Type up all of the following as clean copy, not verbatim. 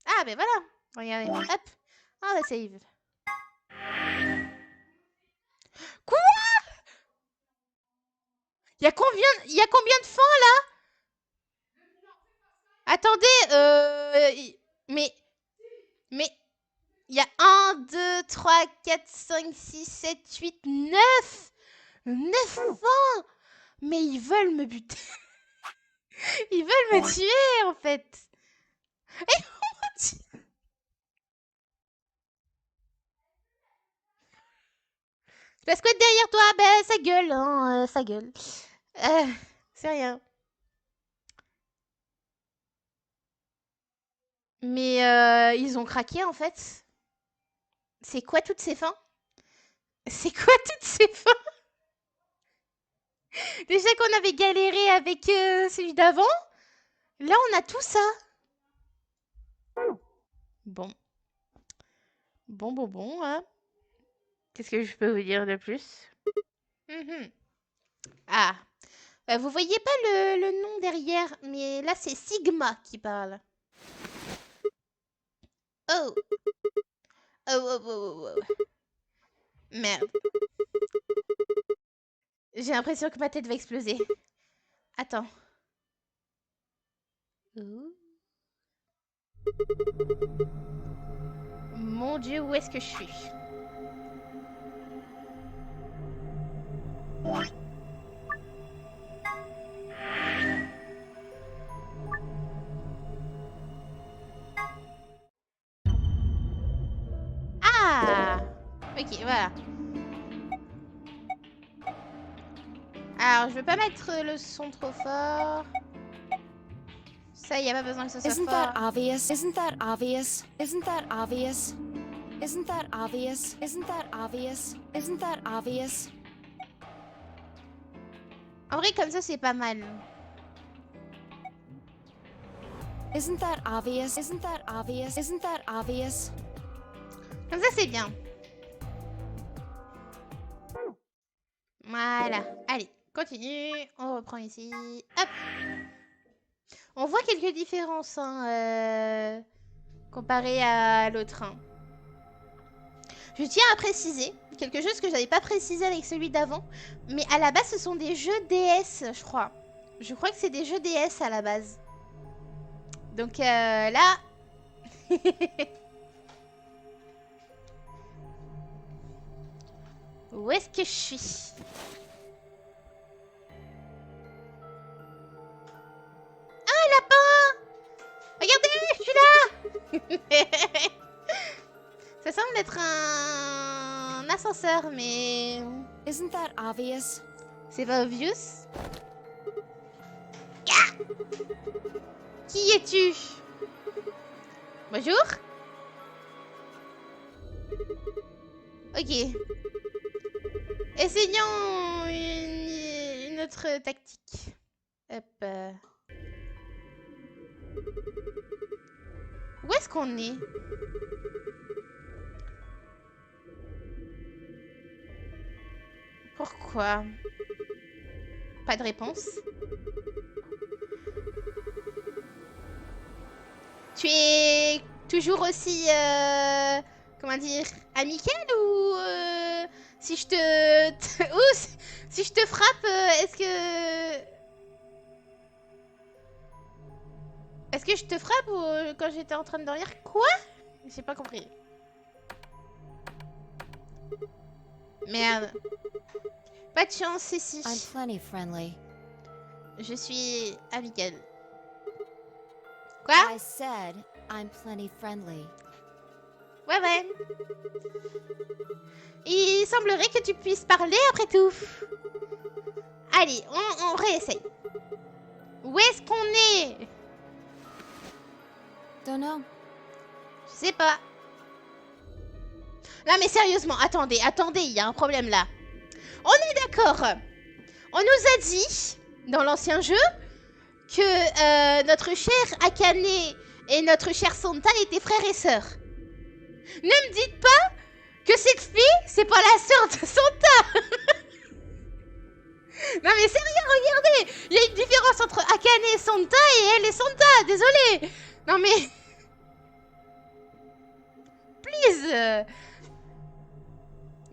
Ah, ben voilà. Regardez. Hop. On va save. Quoi? Il y a combien de fins là? Attendez, mais il y a 1, 2, 3, 4, 5, 6, 7, 8, 9. 9 fins. Mais ils veulent me buter. Ils veulent me tuer en fait. Et parce que derrière toi, ben ça gueule, hein, ça gueule. C'est rien. Mais ils ont craqué en fait. C'est quoi toutes ces fins? C'est quoi toutes ces fins? Déjà qu'on avait galéré avec celui d'avant. Là, on a tout ça. Bon. Bon, hein. Qu'est-ce que je peux vous dire de plus? Ah. Vous voyez pas le nom derrière, mais là, c'est Sigma qui parle. Oh. Oh. Merde. J'ai l'impression que ma tête va exploser. Attends. Mon Dieu, où est-ce que je suis? Ah! Ok, voilà. Alors, je veux pas mettre le son trop fort. Ça, y a pas besoin que ce soit Isn't fort. that obvious? Isn't that obvious? Isn't that obvious? Isn't that obvious? Isn't that obvious? Isn't that obvious? En vrai, comme ça, c'est pas mal. Isn't that obvious? Isn't that obvious? Isn't that obvious? Comme ça, c'est bien. Voilà. Allez, continue. On reprend ici. Hop. On voit quelques différences, hein, comparé à l'autre. Hein. Je tiens à préciser quelque chose que j'avais pas précisé avec celui d'avant. Mais à la base, ce sont des jeux DS, je crois. Je crois que c'est des jeux DS à la base. Donc là... Où est-ce que je suis? Ah, un lapin! Regardez, je suis là. Ça semble être un ascenseur, mais... Isn't that obvious? C'est pas obvious. Ah! Qui es-tu? Bonjour. Ok. Essayons une autre tactique. Hop. Où est-ce qu'on est? Pourquoi? Pas de réponse. Tu es toujours aussi... comment dire? Amical ou... si je te... ou si je te frappe, est-ce que... Est-ce que je te frappe ou quand j'étais en train de dormir? Quoi? J'ai pas compris. Merde. Pas de chance ici. I'm plenty friendly. Je suis amicale. Quoi? I said I'm plenty friendly. Ouais. Il semblerait que tu puisses parler après tout. Allez, on réessaye. Où est-ce qu'on est? Don't know. Je sais pas. Non mais sérieusement, attendez, il y a un problème là. On est d'accord. On nous a dit, dans l'ancien jeu, que notre cher Akane et notre cher Santa étaient frères et sœurs. Ne me dites pas que cette fille, c'est pas la sœur de Santa. Non mais sérieux, regardez. Il y a une différence entre Akane et Santa et elle et Santa, désolé. Non mais... bêtises.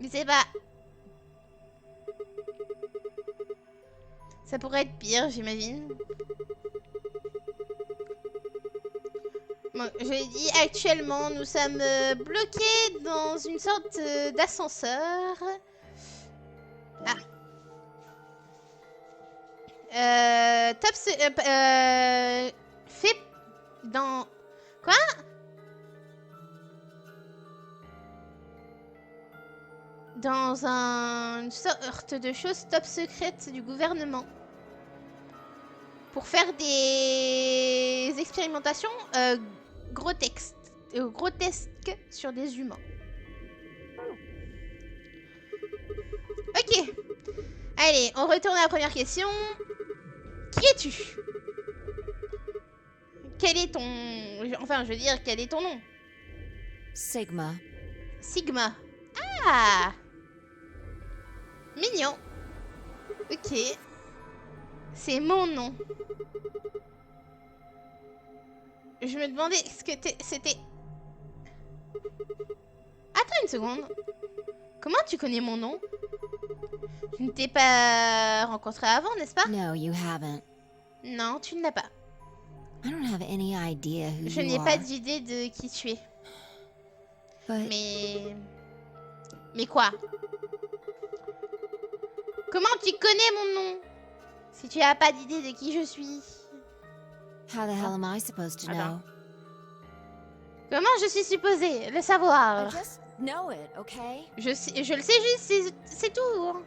Je sais pas. Ça pourrait être pire, j'imagine. Bon, je dis actuellement, nous sommes bloqués dans une sorte d'ascenseur. Ah. Fait dans... Quoi? Dans une sorte de chose top secrète du gouvernement. Pour faire des expérimentations grotesques sur des humains. Ok. Allez, on retourne à la première question. Qui es-tu? Quel est ton... Enfin, je veux dire, quel est ton nom? Sigma. Sigma. Ah! Mignon. Ok. C'est mon nom. Je me demandais ce que c'était... Attends une seconde. Comment tu connais mon nom? Je ne t'ai pas rencontré avant, n'est-ce pas? No, you haven't. Non, tu ne l'as pas. I don't have any idea who Je you n'ai pas are. d'idée de qui tu es. But Mais quoi? Comment tu connais mon nom? Si tu n'as pas d'idée de qui je suis. how the hell am I supposed to know? Comment je suis supposée le I savoir? just know it, okay? Je le sais juste, c'est tout. Hein.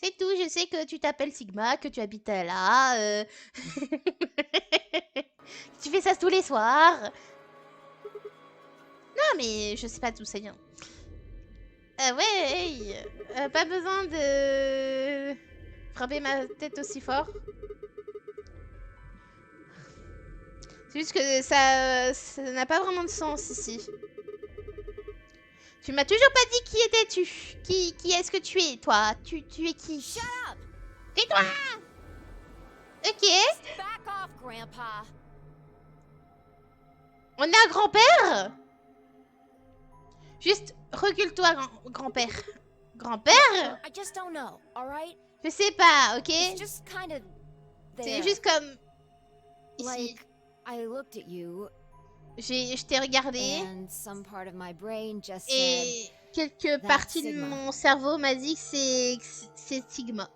C'est tout, je sais que tu t'appelles Sigma, que tu habites là. Tu fais ça tous les soirs. Non, mais je sais pas d'où ça vient. Ouais, hey, pas besoin de frapper ma tête aussi fort. C'est juste que ça n'a pas vraiment de sens ici. Tu m'as toujours pas dit qui étais-tu? Qui est-ce que tu es, toi? Tu es qui? Shut up! Tais-toi! Ok. Back off, Grandpa. On a un grand-père? Juste recule-toi, grand-père. Grand-père? I just don't know, alright? Je sais pas, ok? It's just kind of C'est there. juste comme... Ici. Like, I looked at you, Je t'ai regardé. and some part of my brain just said, Et quelques parties de Sigma. mon cerveau m'a dit que c'est Sigma.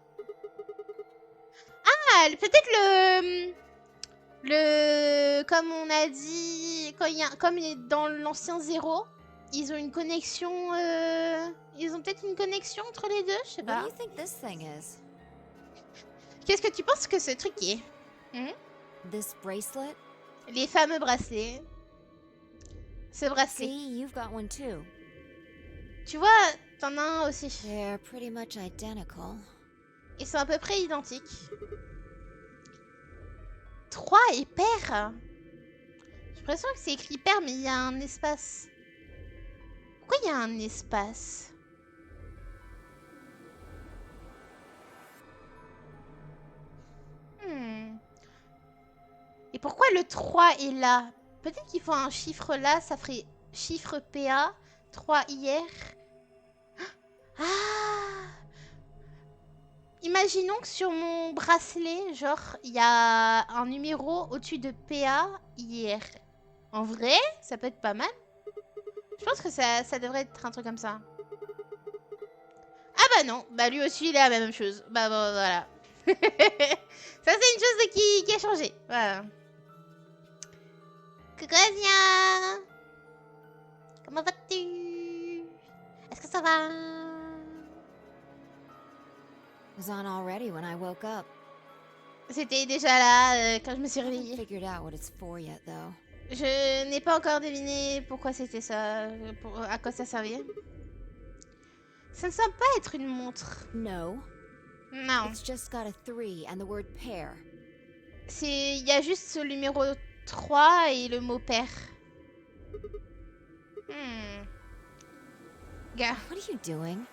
Ah, peut-être comme on a dit, comme dans l'ancien Zéro, ils ont une connexion, ils ont peut-être une connexion entre les deux, je sais what pas. do you think this thing is? Qu'est-ce que tu penses que ce truc est? This bracelet? Les fameux bracelets. Ce bracelet. See, you've got one too. Tu vois, t'en as un aussi. They're pretty much identical. Ils sont à peu près identiques. 3 et pair. J'ai l'impression que c'est écrit pair, mais il y a un espace. Pourquoi il y a un espace? Et pourquoi le 3 est là? Peut-être qu'il faut un chiffre là, ça ferait chiffre PA, 3 hier. Ah! Imaginons que sur mon bracelet, genre, il y a un numéro au-dessus de PA hier. En vrai, ça peut être pas mal. Je pense que ça devrait être un truc comme ça. Ah bah non, bah lui aussi il est la même chose. Bah voilà. Ça c'est une chose qui a changé. Voilà. Coucou Asia. Comment vas-tu? Est-ce que ça va? It was on already when I woke up. C'était déjà là quand je me suis I haven't réveillée. figured out what it's for yet, though. Je n'ai pas encore deviné pourquoi c'était ça, à quoi ça servait. Ça ne semble pas être une montre. No, Non. it's just got a 3 and the word pair. Il y a juste le numéro 3 et le mot père. Gars, What are you doing?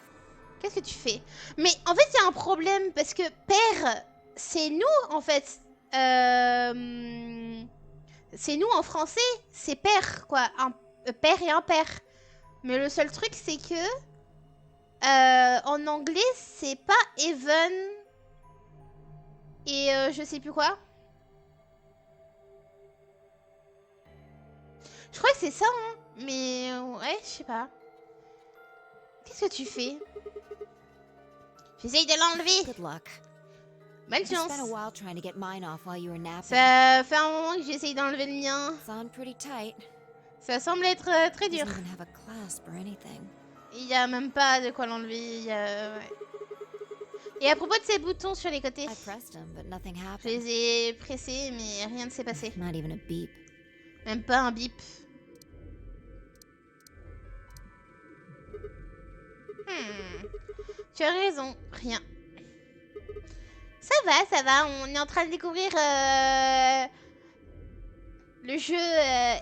qu'est-ce que tu fais? Mais en fait, il y a un problème parce que père, c'est nous en fait. C'est nous en français, c'est père quoi. Un père et un père. Mais le seul truc, c'est que en anglais, c'est pas even et je sais plus quoi. Je crois que c'est ça, hein. Mais ouais, je sais pas. Qu'est-ce que tu fais? J'essaye de l'enlever. Good luck. Bonne I spent a chance. while trying to get mine off while you were napping. Ça fait un moment que j'essaye d'enlever le mien. It's on pretty tight. Ça semble être très dur. Doesn't even have a clasp or anything. Il y a même pas de quoi l'enlever. Ouais. Et à propos de ces boutons sur les côtés, I pressed them, but nothing je happened. les ai pressés, mais rien ne s'est passé. Not even a beep. Même pas un bip. Tu as raison, rien. Ça va, on est en train de découvrir le jeu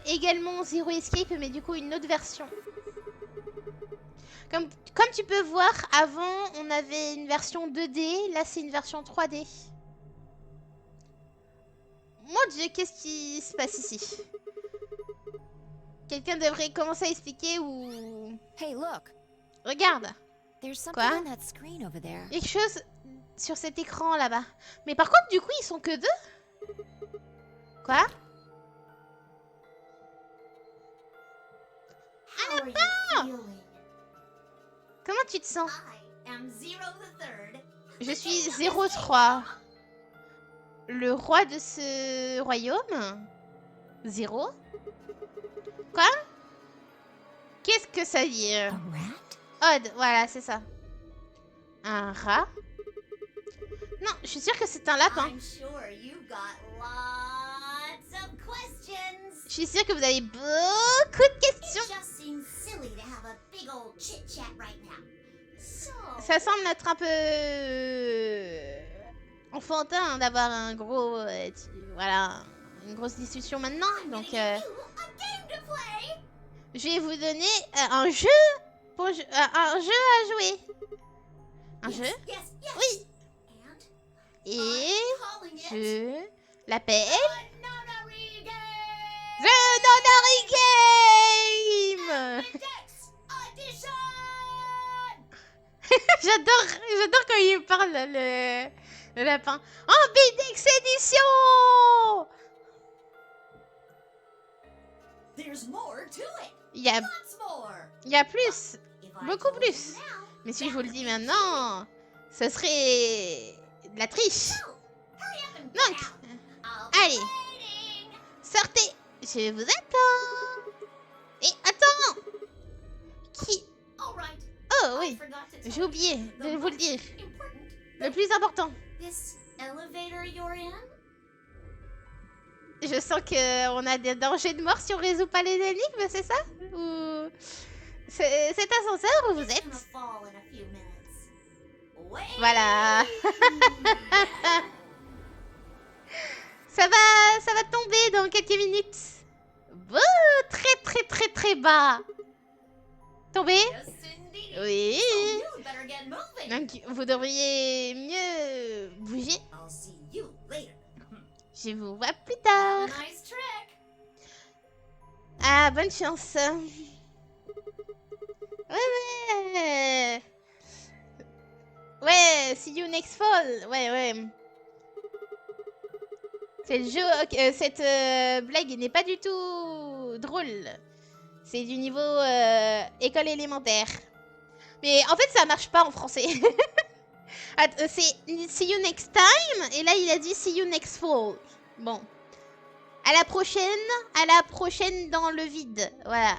également Zero Escape, mais du coup une autre version. Comme tu peux voir, avant on avait une version 2D, là c'est une version 3D. Mon Dieu, qu'est-ce qui se passe ici? Quelqu'un devrait commencer à expliquer ou... Hey, look. Regarde, There's something Quoi? on that screen over there. quelque chose sur cet écran là-bas. Mais par contre, du coup, ils sont que deux? Quoi? How are you feeling? Comment tu te sens? I am Zero the Third. Je suis 03. Le roi de ce royaume? 0? Quoi? Qu'est-ce que ça veut dire? A rat? Odd, voilà, c'est ça. Un rat? Non, je suis sûre que c'est un lapin. I'm sure you got lots of questions. Je suis sûre que vous avez beaucoup de It questions. just seems silly to have a big old chit chat right now. So, Ça semble être un peu enfantin d'avoir un gros, voilà, une grosse discussion maintenant. I'm Donc, gonna give you a game to play. je vais vous donner un jeu pour un jeu à jouer. Un jeu? Yes, yes. Oui. And Et I'm calling it je l'appelle the Nonary Game. The Nonary Game. Index Edition. J'adore quand il parle le lapin. En Bidex édition. There's more to it. Il y a Lots more. plus. If I Beaucoup told you plus. now, Mais si je vous le dis maintenant, ce serait de la triche. so, hurry up and Donc, get out. I'll be allez. waiting. Sortez, je vous attends. Et attends. Qui? All right. Oh I oui, forgot to tell j'ai oublié you de the vous le most dire. important. Le plus important. This elevator you're in? Je sens qu'on a des dangers de mort si on résout pas les énigmes, c'est ça? Ou cet ascenseur où vous It's êtes? gonna fall in a few minutes. Wait. Voilà. Ça va tomber dans quelques minutes. Très bas. Tomber? Yes, indeed. Oui. So you better get moving. Donc vous devriez mieux bouger. I'll see you later. Je vous vois plus Have tard. a nice trick. Ah, bonne chance. Ouais. Ouais, see you next fall. Ouais. C'est le jeu. Cette blague n'est pas du tout drôle. C'est du niveau école élémentaire. Mais en fait, ça marche pas en français. C'est see you next time. Et là, il a dit see you next fall. Bon. À la prochaine dans le vide. Voilà.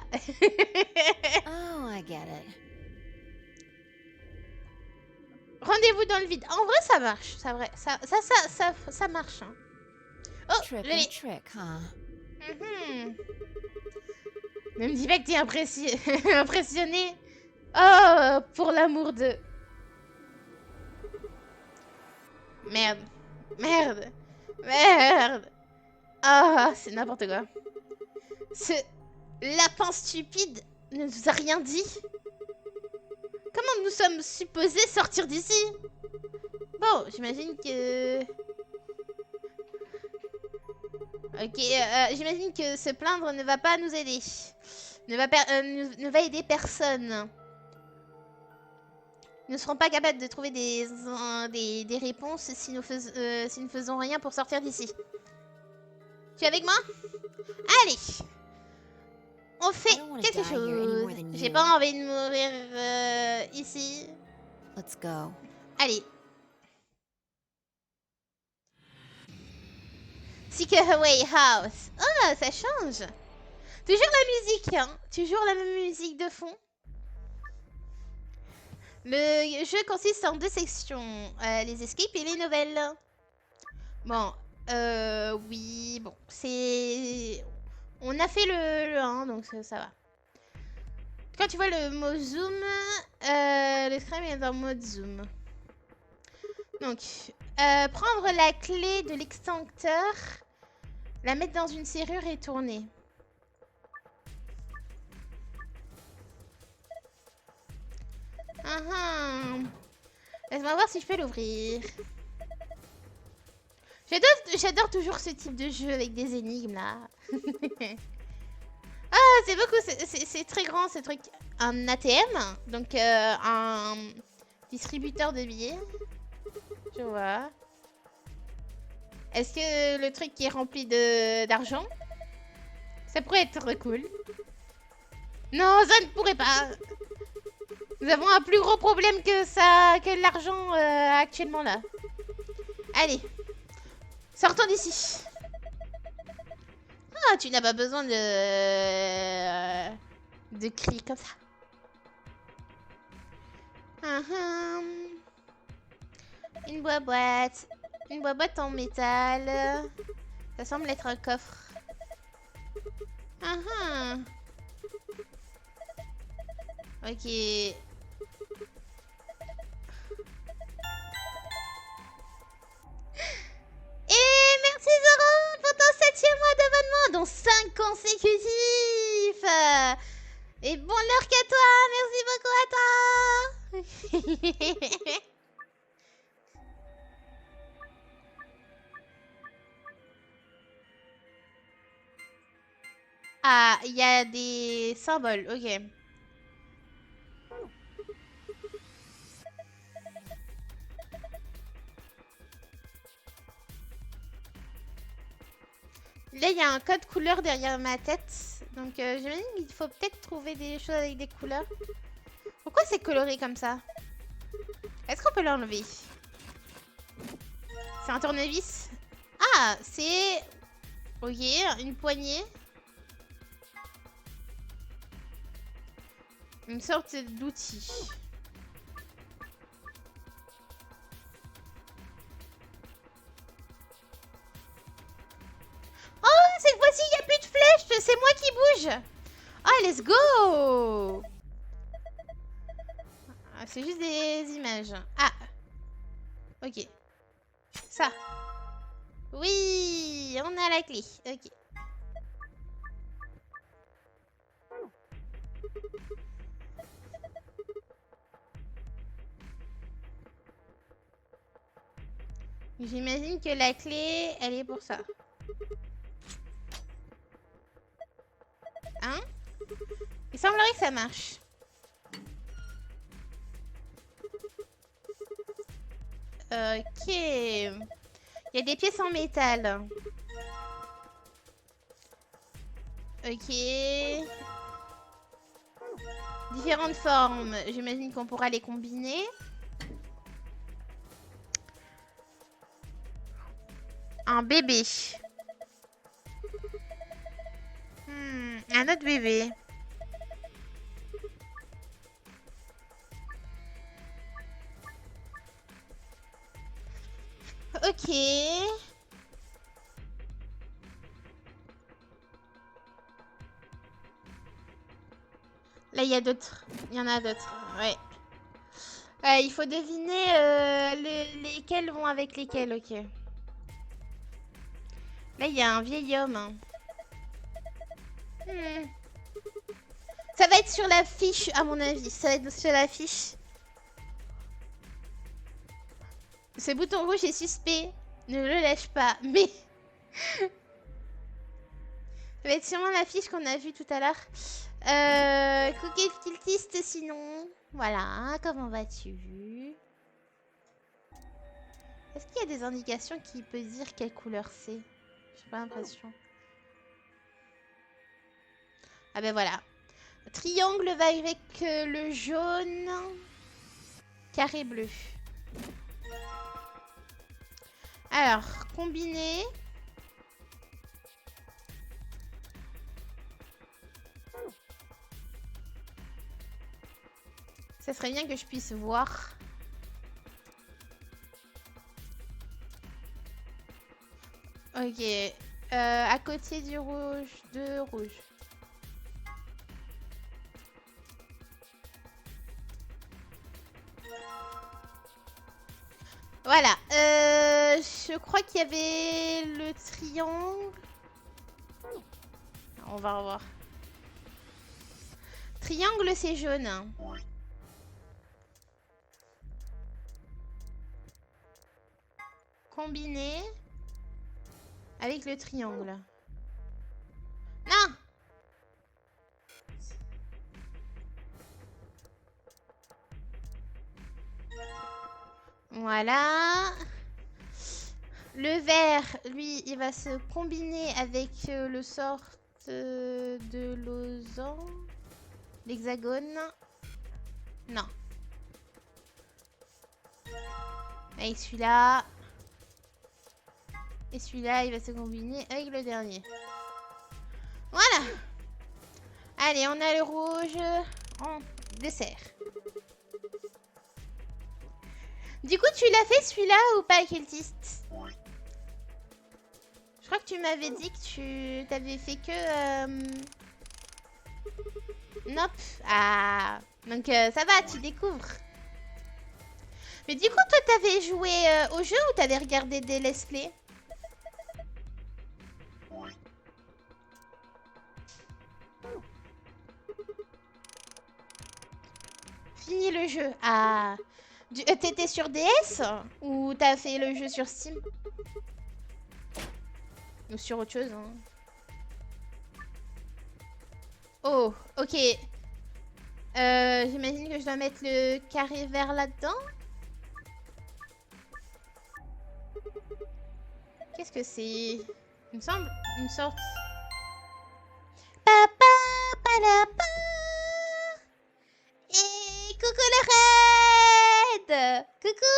Oh, I get it. Rendez-vous dans le vide. En vrai, ça marche. Ça marche. Hein. Oh, Trick je l'ai. and trick, huh? Mhm. Ne me dis pas que t'es impressionné. Oh, pour l'amour de... Merde. Ah, c'est n'importe quoi. Ce lapin stupide ne nous a rien dit. Comment nous sommes supposés sortir d'ici? Bon, j'imagine que... Ok, j'imagine que se plaindre ne va pas nous aider. ne va aider personne. Nous ne serons pas capables de trouver des réponses si nous faisons rien pour sortir d'ici. Tu es avec moi? Allez! On fait quelque chose. J'ai pas envie de mourir ici. Let's go. Allez. Seekaway House. Oh, ça change. Toujours la musique, hein. Toujours la même musique de fond. Le jeu consiste en 2 sections. Les escapes et les nouvelles. Bon. Oui, bon. C'est... On a fait le 1, donc ça va. Quand tu vois le mot zoom, le screen est en mode zoom. Donc, prendre la clé de l'extincteur, la mettre dans une serrure et tourner. Laisse-moi voir si je peux l'ouvrir. J'adore toujours ce type de jeu avec des énigmes là. Ah, c'est beaucoup, c'est très grand ce truc. Un ATM, donc un distributeur de billets. Je vois. Est-ce que le truc qui est rempli d'argent, ça pourrait être cool? Non, ça ne pourrait pas. Nous avons un plus gros problème que l'argent actuellement là. Allez. Sortons d'ici. Ah, tu n'as pas besoin de cris comme ça. Une boîte. Une boîte en métal. Ça semble être un coffre. Ok. Et merci Zoro pour ton 7e mois d'abonnement, dont 5 consécutifs. Et bon lurk à toi, merci beaucoup à toi. Ah, il y a des symboles, ok. Là, il y a un code couleur derrière ma tête. Donc, j'imagine qu'il faut peut-être trouver des choses avec des couleurs. Pourquoi c'est coloré comme ça? Est-ce qu'on peut l'enlever? C'est un tournevis. Ah, c'est... Ok, une poignée. Une sorte d'outil. Oh, cette fois-ci, il n'y a plus de flèches. C'est moi qui bouge. Oh, let's go. Ah, c'est juste des images. Ah. Ok. Ça. Oui, on a la clé. Ok. J'imagine que la clé, elle est pour ça. Hein? Il semblerait que ça marche. Ok. Il y a des pièces en métal. Ok. Différentes formes. J'imagine qu'on pourra les combiner. Un bébé. Un autre bébé. Ok. Là, il y a d'autres. Il y en a d'autres. Ouais. Il faut deviner lesquels vont avec lesquels. Ok. Là, il y a un vieil homme. Hein. Ça va être sur la fiche, à mon avis. Ça va être sur la fiche. Ce bouton rouge est suspect. Ne le lâche pas. Mais... ça va être sûrement la fiche qu'on a vue tout à l'heure. Cookie cultiste sinon. Voilà, comment vas-tu? Est-ce qu'il y a des indications qui peuvent dire quelle couleur c'est? J'ai pas l'impression. Ah ben voilà. Triangle va avec le jaune. Carré bleu. Alors, combiner. Ça serait bien que je puisse voir. Ok. À côté du rouge, de rouge. Voilà. Je crois qu'il y avait le triangle. On va revoir. Triangle, c'est jaune. Combiné avec le triangle. Non! Voilà. Le vert, lui, il va se combiner avec le sort de losange. L'hexagone. Non. Avec celui-là. Et celui-là, il va se combiner avec le dernier. Voilà. Allez, on a le rouge en dessert. Du coup, tu l'as fait celui-là ou pas, cultiste? Je crois que tu m'avais dit que tu t'avais fait que... Nope. Ah. Donc ça va, tu découvres. Mais du coup, toi, t'avais joué au jeu ou t'avais regardé des let's play? Fini le jeu. Ah. T'étais sur DS ou t'as fait le jeu sur Steam? Ou sur autre chose, hein. Oh, ok. J'imagine que je dois mettre le carré vert là-dedans. Qu'est-ce que c'est? Il me semble une sorte... Papa, palapa. Et coucou le raid. Coucou.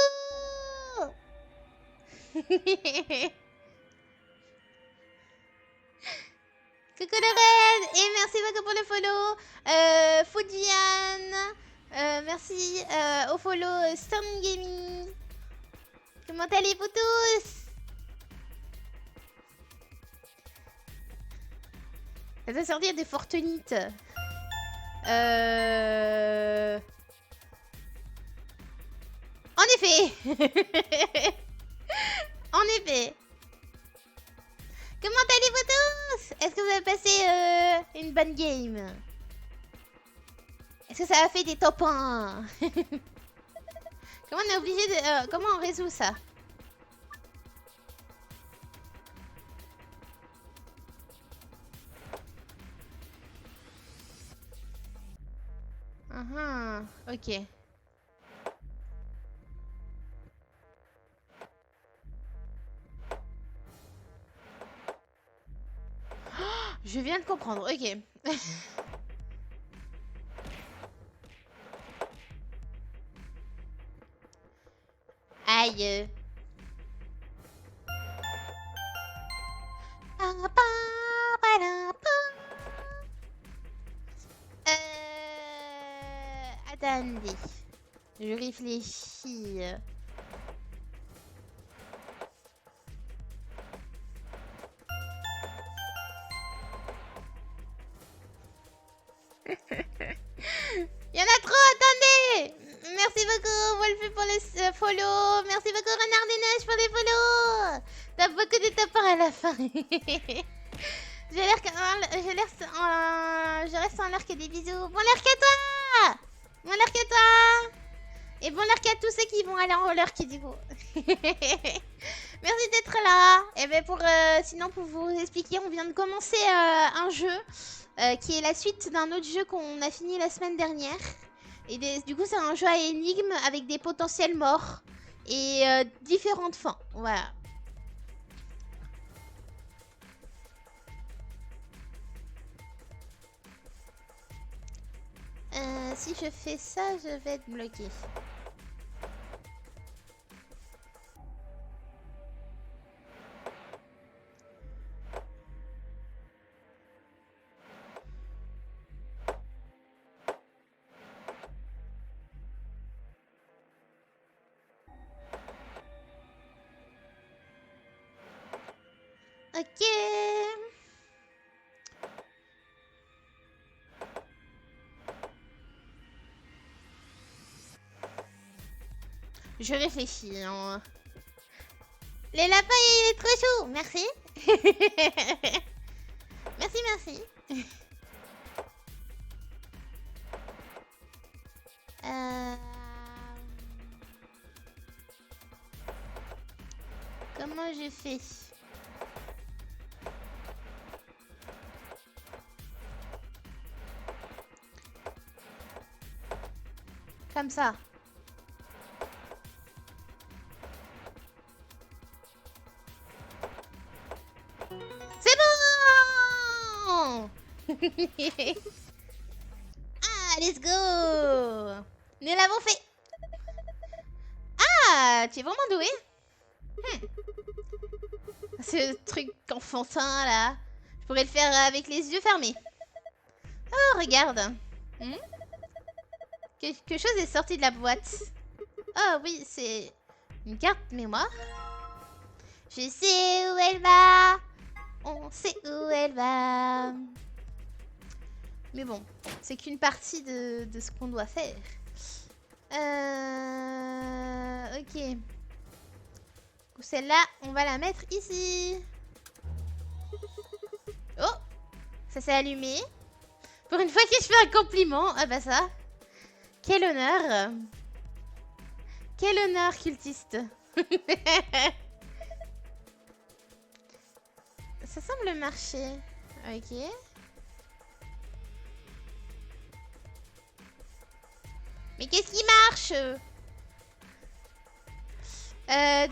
Coucou le raid. Et merci beaucoup pour le follow. Fujian. Merci au follow Storm Gaming. Comment allez-vous tous? Ça doit sortir des Fortnite. En effet. En effet. Comment allez-vous tous? Est-ce que vous avez passé une bonne game? Est-ce que ça a fait des top 1? Comment on est obligé de... comment on résout ça? Ok. Je viens de comprendre, ok. Aïe. Attendez. Je réfléchis. Il y en a trop, attendez. Merci beaucoup, Wolf, pour les follow. Merci beaucoup, Renard des Neiges, pour les follow. T'as beaucoup de top 1 à la fin. Je reste en l'arc des bisous. Bon l'arc à toi. Bon l'arc à toi. Et bon l'arc à tous ceux qui vont aller en lurk du coup. Merci d'être là. Et ben sinon pour vous expliquer, on vient de commencer un jeu qui est la suite d'un autre jeu qu'on a fini la semaine dernière. Et du coup c'est un jeu à énigmes avec des potentiels morts et différentes fins. Voilà. Si je fais ça, je vais être bloqué. Ok. Je réfléchis. Hein. Les lapins, il est trop chaud. Merci. Merci, merci. Comment je fais? Comme ça. C'est bon. Ah, let's go. Nous l'avons fait. Ah, tu es vraiment doué. Ce truc enfantin là. Je pourrais le faire avec les yeux fermés. Oh, regarde. Quelque chose est sorti de la boîte. Oh oui, c'est une carte mémoire. Je sais où elle va. On sait où elle va. Mais bon, c'est qu'une partie de ce qu'on doit faire. Ok. Celle-là, on va la mettre ici. Oh, ça s'est allumé. Pour une fois que je fais un compliment. Ah bah ça. Quel honneur. Quel honneur, cultiste. Ça semble marcher. Ok. Mais qu'est-ce qui marche?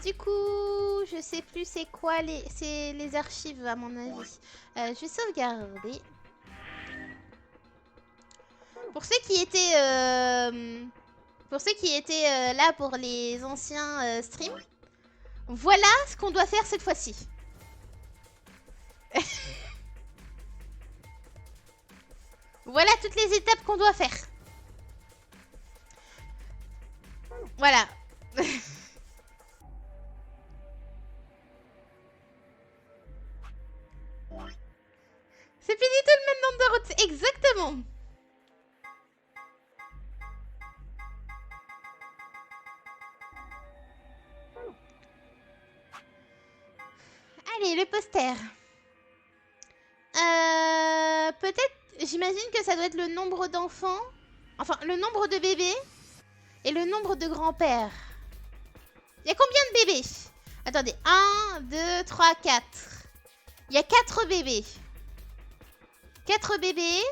Du coup, je sais plus c'est quoi les archives à mon avis. Je vais sauvegarder. Pour ceux qui étaient là pour les anciens streams, voilà ce qu'on doit faire cette fois-ci. Voilà toutes les étapes qu'on doit faire. Voilà. C'est plus du tout le même nombre de routes. Exactement. Allez, le poster. Peut-être, j'imagine que ça doit être le nombre d'enfants. Enfin, le nombre de bébés. Et le nombre de grands-pères. Il y a combien de bébés? Attendez, 1, 2, 3, 4. Il y a 4 bébés. 4 bébés.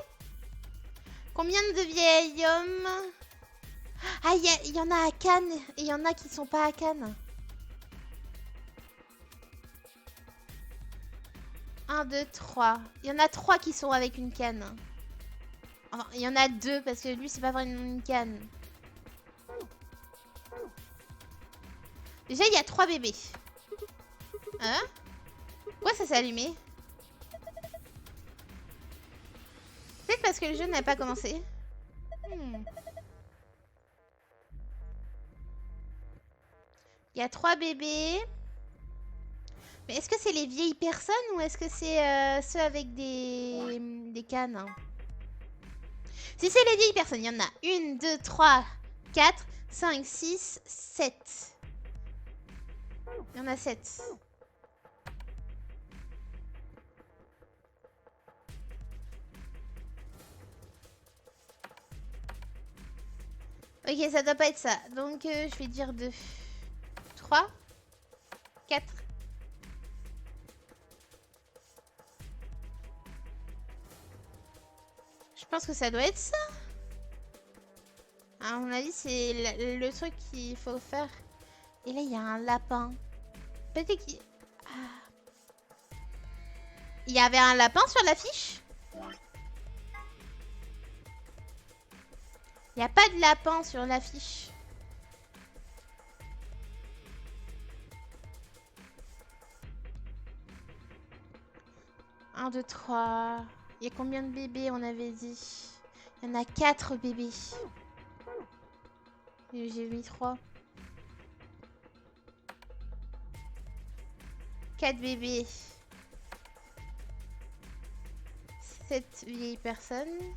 Combien de vieils hommes? Ah, il y en a à Cannes. Et il y en a qui sont pas à Cannes. 1, 2, 3. Il y en a 3 qui sont avec une canne. Enfin, il y en a 2 parce que lui, c'est pas vraiment une canne. Déjà, il y a 3 bébés. Hein? Pourquoi ça s'est allumé? Peut-être parce que le jeu n'a pas commencé. Il y a 3 bébés. Mais est-ce que c'est les vieilles personnes ou est-ce que c'est ceux avec des cannes? Si c'est les vieilles personnes, il y en a 1, 2, 3, 4, 5, 6, 7. Il y en a 7. Ok, ça doit pas être ça. Donc, je vais dire 2, 3, 4, pense que ça doit être ça. À mon avis, c'est le truc qu'il faut faire. Et là, il y a un lapin. Peut-être qu'il... Ah. Il y avait un lapin sur l'affiche? Il n'y a pas de lapin sur l'affiche. Un, deux, trois. Il y a combien de bébés on avait dit? Il y en a 4 bébés. J'ai mis 3. 4 bébés. 7 vieilles personnes.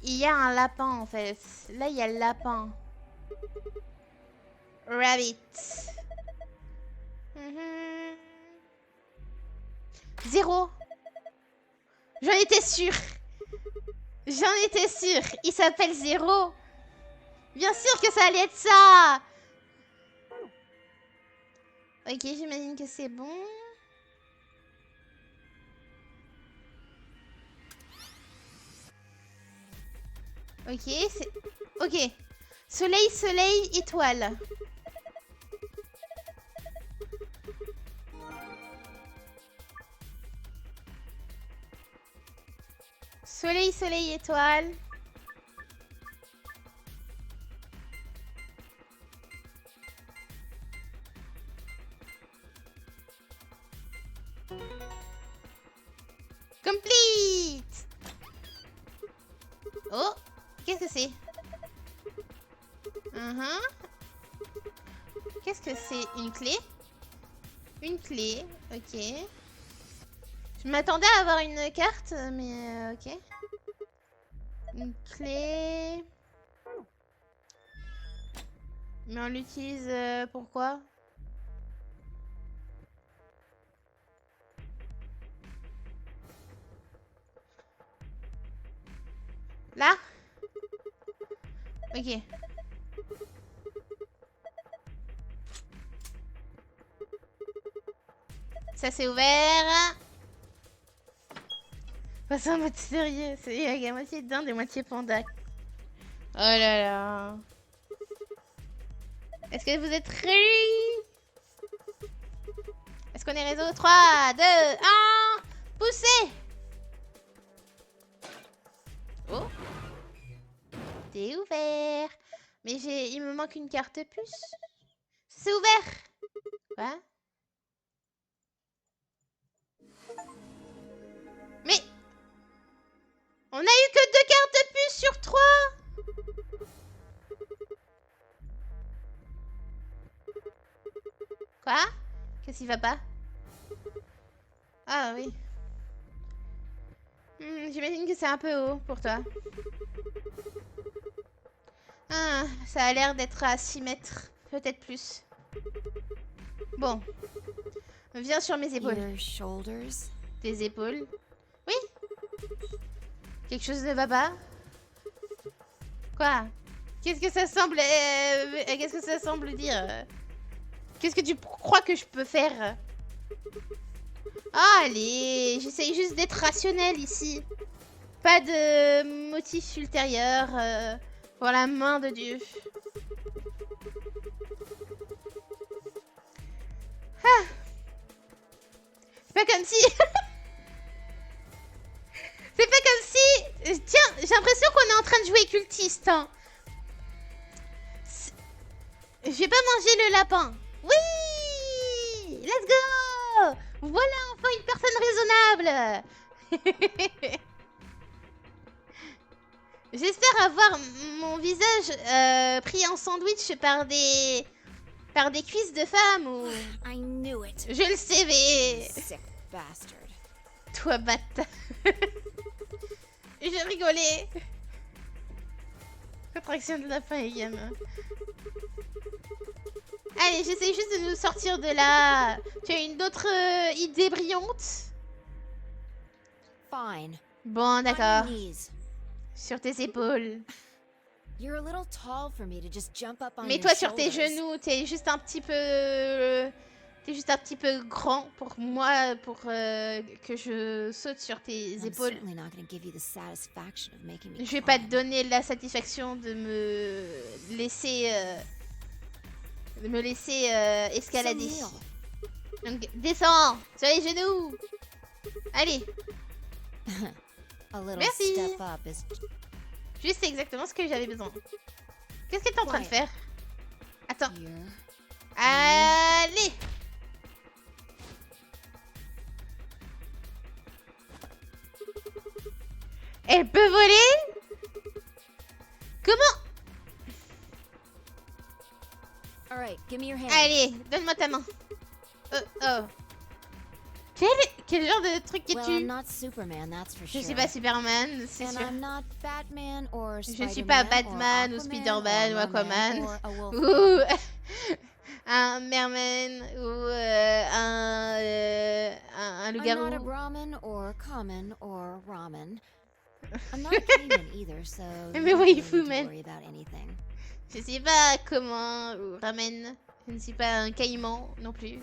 Il y a un lapin en fait. Là, il y a le lapin. Rabbit. 0. J'en étais sûre. J'en étais sûre. Il s'appelle 0. Bien sûr que ça allait être ça. Ok, j'imagine que c'est bon. Ok, c'est... Ok. Soleil, soleil, étoile. Soleil, soleil, étoile. Complete. Oh, qu'est-ce que c'est? Qu'est-ce que c'est? Une clé? Une clé, ok. Je m'attendais à avoir une carte, mais ok. Une clé. Mais on l'utilise pourquoi? Là? Ok. Ça c'est ouvert. Pas en mode sérieux. Il y a moitié dinde et moitié panda. Oh là là. Est-ce que vous êtes prêts? Est-ce qu'on est réseau? 3, 2, 1. Poussez! Oh. C'est ouvert. Mais il me manque une carte puce. C'est ouvert. Quoi? Mais on a eu que 2 cartes puce sur 3. Quoi? Qu'est-ce qui va pas? Ah oui. J'imagine que c'est un peu haut pour toi. Ah, ça a l'air d'être à 6 mètres. Peut-être plus. Bon. Viens sur mes épaules. Tes épaules. Oui. Quelque chose ne va pas? Quoi? Qu'est-ce que ça semble... qu'est-ce que ça semble dire? Qu'est-ce que tu crois que je peux faire? Ah, allez, j'essaye juste d'être rationnelle ici. Pas de motif ultérieur pour la main de Dieu. Ah. C'est pas comme si... C'est pas comme si... Tiens, j'ai l'impression qu'on est en train de jouer cultiste. Hein. Je vais pas manger le lapin. Oui! Let's go! Voilà enfin une personne raisonnable. J'espère avoir mon visage pris en sandwich par des cuisses de femmes ou... I knew it. Je le savais. Sick bastard. Toi bâtard. Je rigolais. Attraction de lapin et gamin. Allez, j'essaie juste de nous sortir de là. Tu as une autre idée brillante? Fine. Bon, d'accord. On your knees. Sur tes épaules. You're a little tall for me to just jump up on Mets-toi your sur tes shoulders. genoux. T'es juste un petit peu T'es juste un petit peu grand pour moi, pour que je saute sur tes I'm épaules. certainly not gonna give you the satisfaction of making me Je vais pas te climb. donner la satisfaction de me laisser, escalader. Some Donc descends sur les genoux. Allez, real. A little Merci. step up is juste c'est exactement ce que j'avais besoin. Qu'est-ce que t'es en train de Quiet. faire? Attends. here. Allez. Elle peut voler? Comment? All right, give me your hand. Allez, donne-moi ta main. Oh. Quel genre de truc Well, I'm es-tu? not Superman, that's for Je sure. suis pas Superman, c'est And sûr. I'm not Batman or Je ne suis pas Spider-Man Batman or ou Aquaman Spider-Man ou or Aquaman. Merman or a wolf. Ou un merman ou un I'm not a loup-garou. Brahmin or common or ramen. I'm not a caveman either, so Mais you don't oui, really fou, need to man. worry about anything. Je suis pas comment ou ramen. Je ne suis pas un caïman non plus.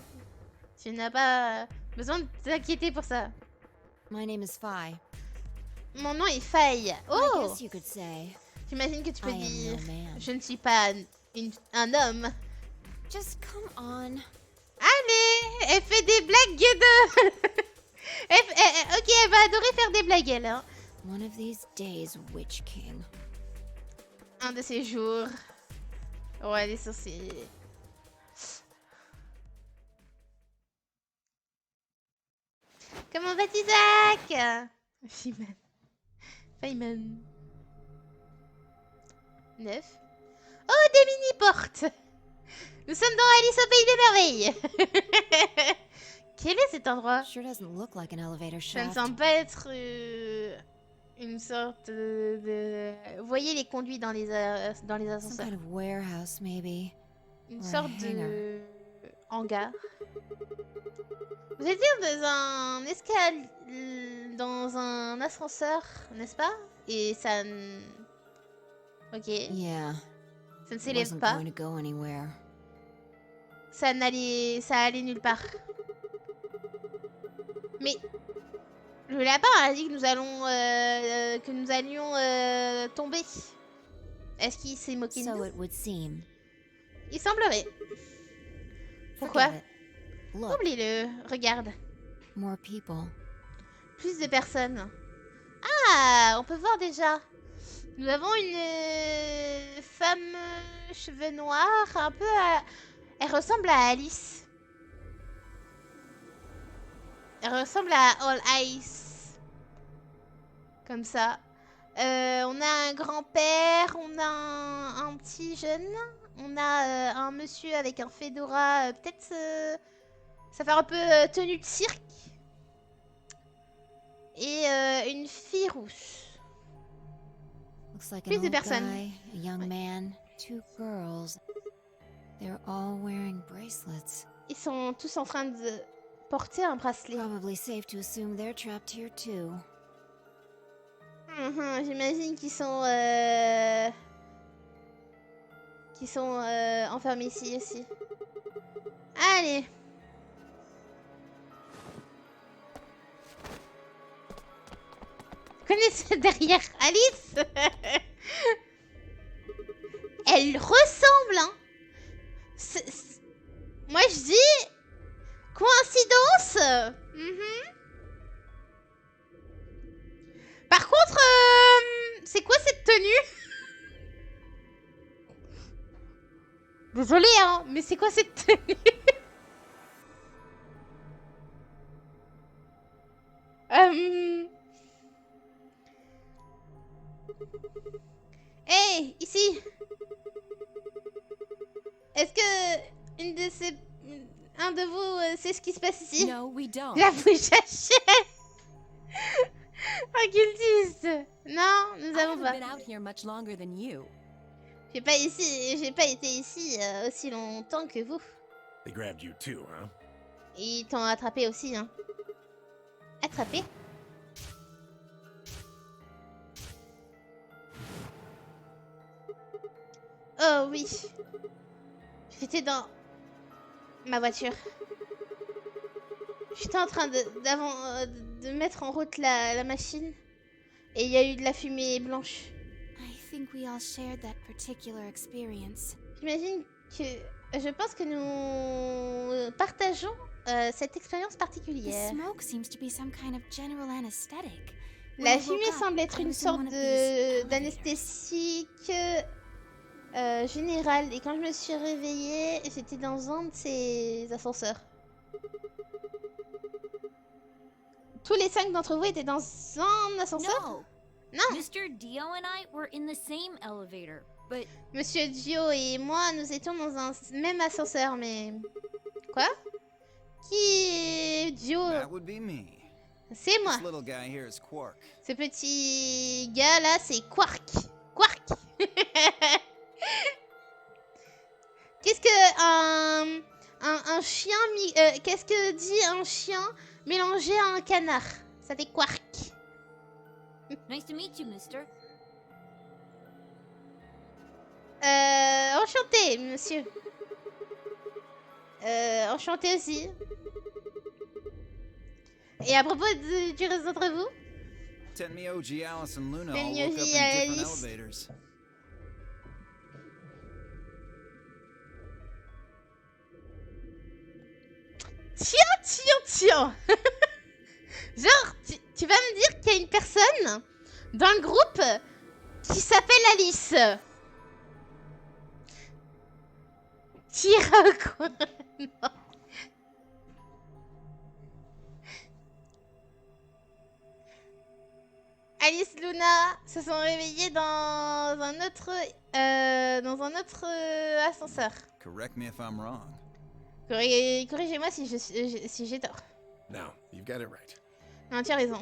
Tu n'as pas besoin de t'inquiéter pour ça. My name is Phi. Mon nom est Faye. I Oh! guess you could say J'imagine que tu peux I am dire no man. je ne suis pas un homme. Just come on. Allez, elle fait des blagues de... ok, elle va adorer faire des blagues, elle. Hein. One of these days, Witch King. Un de ces jours. Ouais, les sourcils. Comment vas-tu, Zach? Feynman. Feynman. 9. Oh, des mini-portes. Nous sommes dans Alice au Pays des Merveilles. Quel est cet endroit? Sure doesn't look like an elevator Ça ne shaft. semble pas être une sorte de... Vous voyez les conduits dans les Some ascenseurs. kind of warehouse, maybe. Une or a sorte de hangar. hangar. Vous êtes dans un dans un ascenseur, n'est-ce pas? Et ça ne... Ok. Yeah. Ça ne It s'élève wasn't pas. going to go anywhere. Ça allait nulle part. Mais le lapin a dit que nous allions tomber. Est-ce qu'il s'est moqué de So nous? it would seem. Il semblerait. Pourquoi? Forget it. Look, Oublie-le. Regarde. more people. Plus de personnes. Ah, on peut voir déjà. Nous avons une femme cheveux noirs, un peu elle ressemble à Alice. Elle ressemble à All Ice. Comme ça. On a un grand-père, on a un petit jeune, on a un monsieur avec un fedora, peut-être ça fait un peu tenue de cirque. Et une fille rousse. Looks like Plus an de old personnes. guy, a young Ouais. man, two girls. They're all wearing bracelets. Ils sont tous en train de porter un bracelet. Probably safe to assume they're trapped here too. J'imagine qu'ils sont enfermés ici aussi. Allez. Vous connaissez derrière Alice? Elle ressemble, hein. Moi je dis coïncidence. Par contre, c'est quoi cette tenue? Désolée, hein, mais c'est quoi cette tenue? Hey, ici. Est-ce que un de vous sait ce qui se passe ici? No, we don't. La bouche occultiste. Non, nous I avons haven't pas. been out here much longer than you. J'ai pas été ici aussi longtemps que vous. They grabbed you too, huh? Et ils t'ont attrapé aussi, hein. Attrapé? Oh oui. J'étais dans ma voiture. J'étais en train de mettre en route la machine. Et il y a eu de la fumée blanche. I think we all shared that particular experience. J'imagine que... Je pense que nous partageons cette expérience The particulière. smoke seems to be some kind of general anesthetic. When La I woke fumée up, semble être I une was in sorte one of these elevators. d'anesthésique générale. Et quand je me suis réveillée, j'étais dans un de ces ascenseurs. Tous les 5 d'entre vous étaient dans un ascenseur? No. Non. Mr. Dio and I were in the same elevator, but Monsieur Dio et moi, nous étions dans un même ascenseur, mais... Quoi? Qui est Dio? That would be me. C'est moi. This little guy here is Quark. Ce petit gars là, c'est Quark. Quark. Qu'est-ce que un chien... Qu'est-ce que dit un chien mélangé à un canard? Ça fait Quark. nice to meet you, mister. Enchanté, monsieur. Enchanté aussi. Et à propos du reste d'entre vous, Tenmyoji, Alice, and Luna all Tenmyoji, woke up in different Alice. elevators. tiens. Genre, tu vas me dire qu'il y a une personne dans le groupe qui s'appelle Alice. Tire quoi? Non. Alice, Luna se sont réveillées dans un autre ascenseur. Correct me if I'm wrong. Corrigez-moi si j'ai tort. No, you've got it right. Non, tu as raison.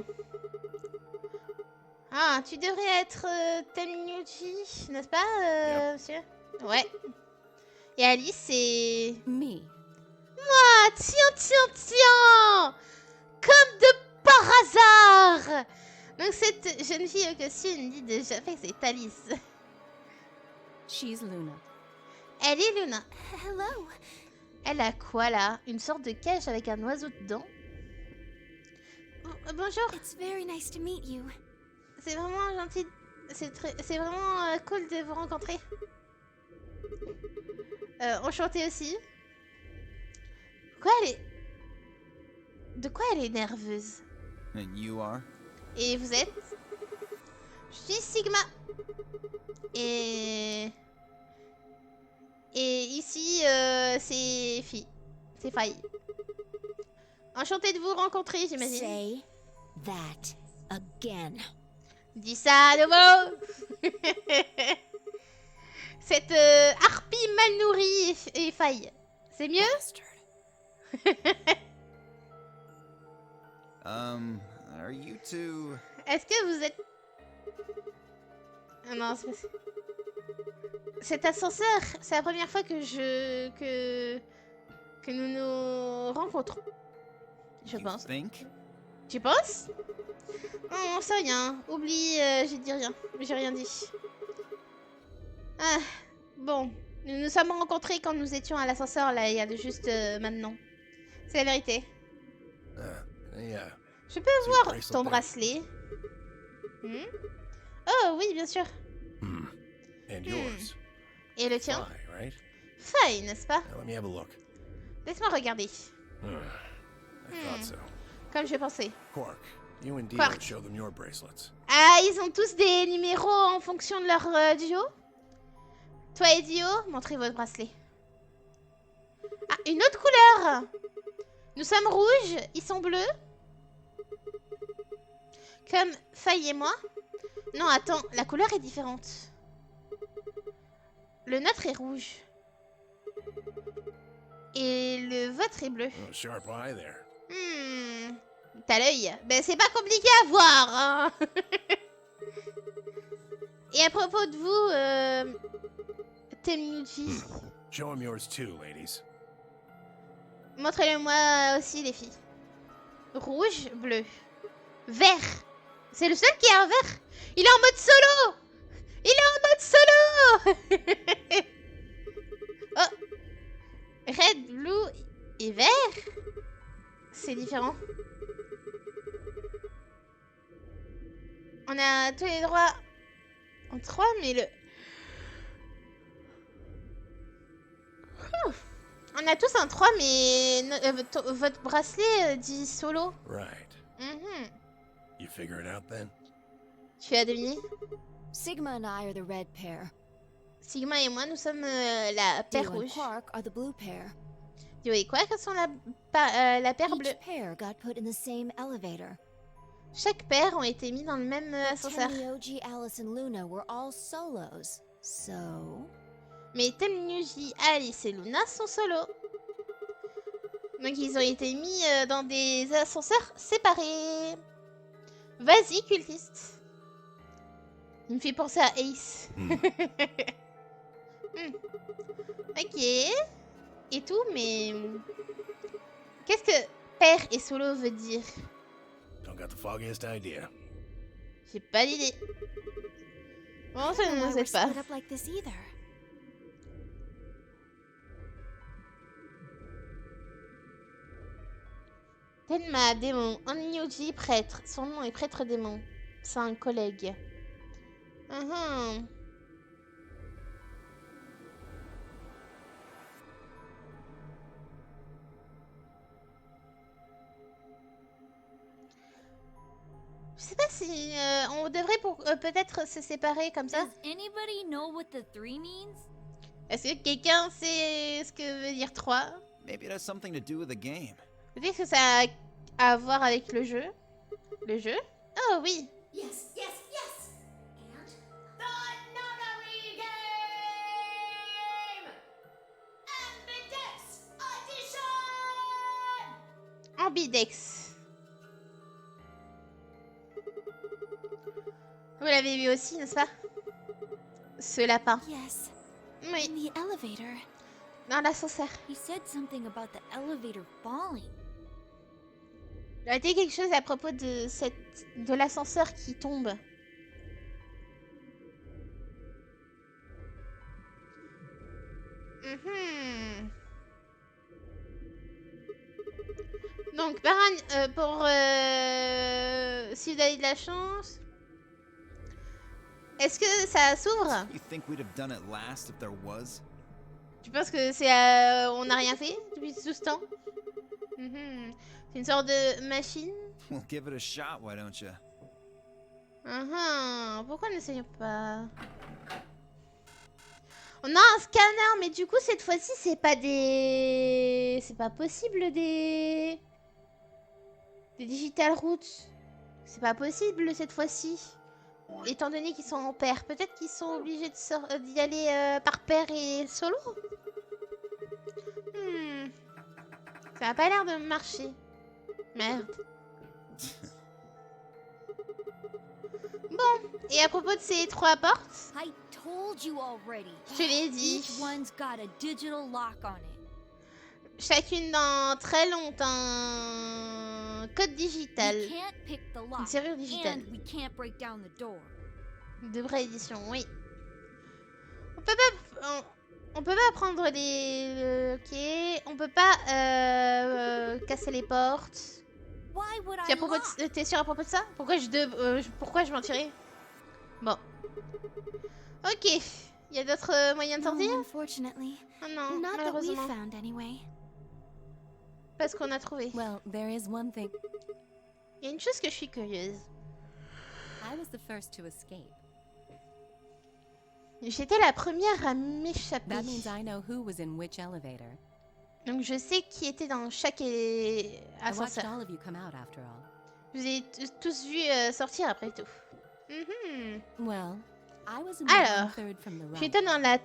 Ah, tu devrais être Tenmyoji, n'est-ce pas, monsieur? Ouais. Et Alice, c'est... Me. Ah, tiens! Comme de par hasard! Donc cette jeune fille au costume dit déjà fait que c'est Alice. She's Luna. Elle est Luna. Hello. Elle a quoi là? Une sorte de cage avec un oiseau dedans? Bonjour, It's very nice to meet you. c'est vraiment gentil. C'est vraiment cool de vous rencontrer. Enchantée aussi. Quoi elle est... De quoi elle est nerveuse? And you are? Et vous êtes? Je suis Sigma. Et ici, c'est Fi. C'est Faye. Enchantée de vous rencontrer, j'imagine. Say that again. Dis ça à nouveau. Cette harpie mal nourrie et Faye. C'est mieux? Are you two... Est-ce que vous êtes... Ah non, c'est pas ça. Cet ascenseur, c'est la première fois que nous nous rencontrons. Je you pense. think? Tu penses? Non, c'est rien. Oublie, j'ai dit rien. J'ai rien dit. Ah, bon. Nous nous sommes rencontrés quand nous étions à l'ascenseur, là, il y a juste maintenant. C'est la vérité. Yeah. Je peux See voir bracelet ton there. bracelet. Hmm? Oh, oui, bien sûr. And yours. Et le tien? Fly, right? Faille, n'est-ce pas? Now let me have a look. Laisse-moi regarder. I thought so. Comme je pensais. Quark, you and Dio Quark. show them your bracelets. Ah, ils ont tous des numéros en fonction de leur duo? Toi et Dio, montrez votre bracelet. Ah, une autre couleur! Nous sommes rouges, ils sont bleus. Comme Faye et moi. Non, attends, la couleur est différente. Le nôtre est rouge. Et le vôtre est bleu. Oh, sharp eye there. T'as l'œil. Ben, c'est pas compliqué à voir, hein. Et à propos de vous, Tenmyoji, Show them yours too, ladies. montrez-le-moi aussi, les filles. Rouge, bleu. Vert. C'est le seul qui est en vert. Il est en mode solo. Il est en mode solo. Oh. Red, blue, et vert. C'est différent. On a tous les droits en 3, mais le... Ouf. On a tous un 3, mais votre bracelet dit solo. Right. Mhm. You figure it out then? Tu as deviné? Sigma and I are the red pair. Sigma et moi, nous sommes la paire Dio and rouge. Quark are the blue pair. Dio et Quark sont la paire bleue. Each pair got put in the same elevator. Chaque paire ont été mis dans le même ascenseur. Tenmyoji, Alice, and Luna were all solos. So... Mais Tenmyoji, Alice et Luna sont solo. Donc ils ont été mis dans des ascenseurs séparés. Vas-y, cultiste. Il me fait penser à Ace. Ok. Et tout, mais... Qu'est-ce que paire et solo veut dire? Don't got the foggiest idea. J'ai pas d'idée. Bon, ça ne Why nous we're aide pas. split up like this either. Tenma, démon. Onmyoji, prêtre. Son nom est prêtre démon. C'est un collègue. Mhm. Je sais pas si on devrait peut-être se séparer comme ça. Does anybody know what the 3 means? Est-ce que quelqu'un sait ce que veut dire 3? Maybe it has something to do with the game. Peut-être que ça a à voir avec le jeu. Le jeu? Oh oui. Yes, yes, yes! And the Nonary Game! Ambidex Audition! Ambidex. Vous l'avez vu aussi, n'est-ce pas? Ce lapin. Yes, Oui, in the elevator. dans l'ascenseur. He said something about the elevator falling. Il a dit quelque chose à propos de l'ascenseur qui tombe. Mhm. Donc, pour si vous avez de la chance, est-ce que ça s'ouvre? You think we'd have done it last if there was? Tu penses que c'est on n'a rien fait depuis tout ce temps? Mhm. C'est une sorte de machine. We'll give it a shot, why don't you? Pourquoi n'essayons pas? On a un scanner, mais du coup cette fois-ci c'est pas des... C'est pas possible des digital roots. C'est pas possible cette fois-ci. Étant donné qu'ils sont en paire. Peut-être qu'ils sont obligés d'y aller par paire et solo. Ça a pas l'air de marcher. Merde. Bon, et à propos de ces 3 portes, I told you already. je te l'ai dit. Each one's got a digital lock on it. Chacune d'entre elles ont un code digital. We can't pick the Une lock. serrure digitale. And we can't break down the door. De vraie édition, oui. On peut pas prendre les... ok. On peut pas casser les portes. Why would T'es I lock? T'es sûr à propos de ça? Pourquoi je mentirais? Bon. Ok. Il y a d'autres moyens de No, sortir? unfortunately. Oh non, Not that we malheureusement. found anyway. Parce qu'on a trouvé. Well, there is one thing. Il y a une chose que je suis curieuse. I was the first to escape. J'étais la première à m'échapper. That means I know who was in which elevator. Donc je sais qui était dans chaque I watched ascenseur. all of you come out after all. Je vous ai tous vu sortir après tout. Mhm. Well, I was in the Alors, 1/3 from the right. j'étais dans la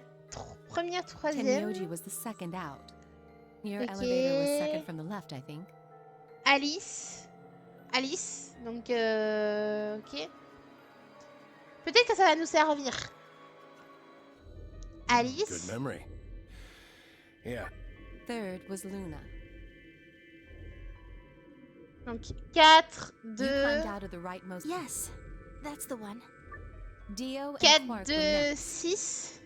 première, troisième. Tenmyoji was the second out. Your Ok. elevator was second from the left, I think. Alice. Donc, ok. Peut-être que ça va nous servir. Good Alice. memory. Yeah. Third was Luna. Donc, 4, You 2, climbed out of the rightmost. Yes, that's the one. Dio and 4, Quark 2, were next. 6.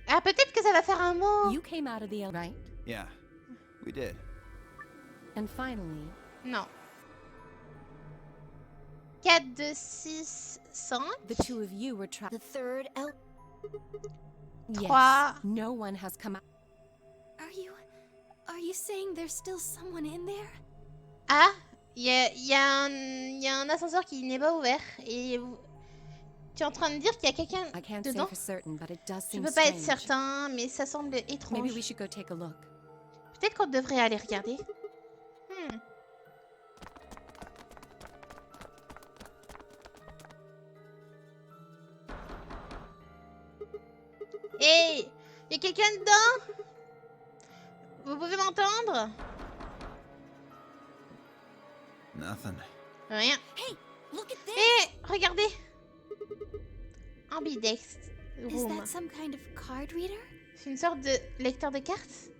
Ah, peut-être que ça va faire un mot. You came out of the right. Yeah, we did. And finally, Non. 4, 2, 6, 5. the two of you were trapped. The third Yes, Trois. no one has come out. Are you saying there's still someone in there? Ah, il y a un ascenseur qui n'est pas ouvert. Et tu es en train de dire qu'il y a quelqu'un I can't say dedans? for certain, but it does Je seem peux pas être strange. certain, mais ça semble étrange. Maybe we should go take a look. Peut-être qu'on devrait aller regarder. Hey, y a quelqu'un dedans? Vous pouvez m'entendre? Nothing. Rien. Hey, look at this! Hé, regardez. Ambidex Is room. that some kind of card reader? C'est une sorte de lecteur de cartes.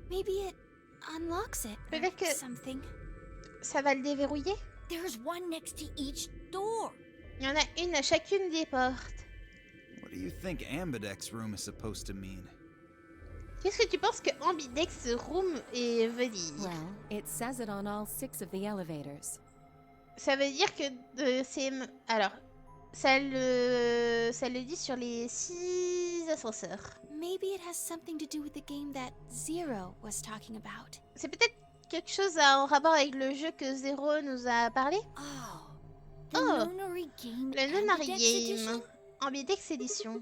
Maybe it unlocks it or Peut-être que- something. Ça va le déverrouiller. There's one next to each door. Il y en a une à chacune des portes. What do you think Ambidex room is supposed to mean? Qu'est-ce que tu penses que Ambidex room veut dire? Well, it says it on all 6 of the elevators. Ça veut dire que c'est... Alors, ça le dit sur les 6 ascenseurs. Maybe it has something to do with the game that Zero was talking about. C'est peut-être quelque chose en rapport avec le jeu que Zero nous a parlé? Oh. The Oh. Nonary game. Le Nonary Ambidex Game. Edition? Ambidex Edition.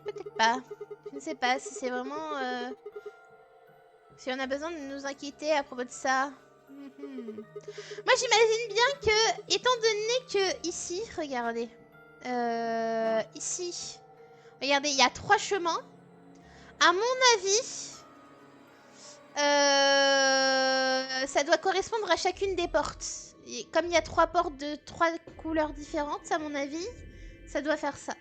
Peut-être pas. Je ne sais pas si c'est vraiment... Si on a besoin de nous inquiéter à propos de ça. Moi j'imagine bien que, étant donné que ici, regardez. Ici. Regardez, il y a 3 chemins. À mon avis... ça doit correspondre à chacune des portes. Et comme il y a 3 portes de 3 couleurs différentes, à mon avis, ça doit faire ça.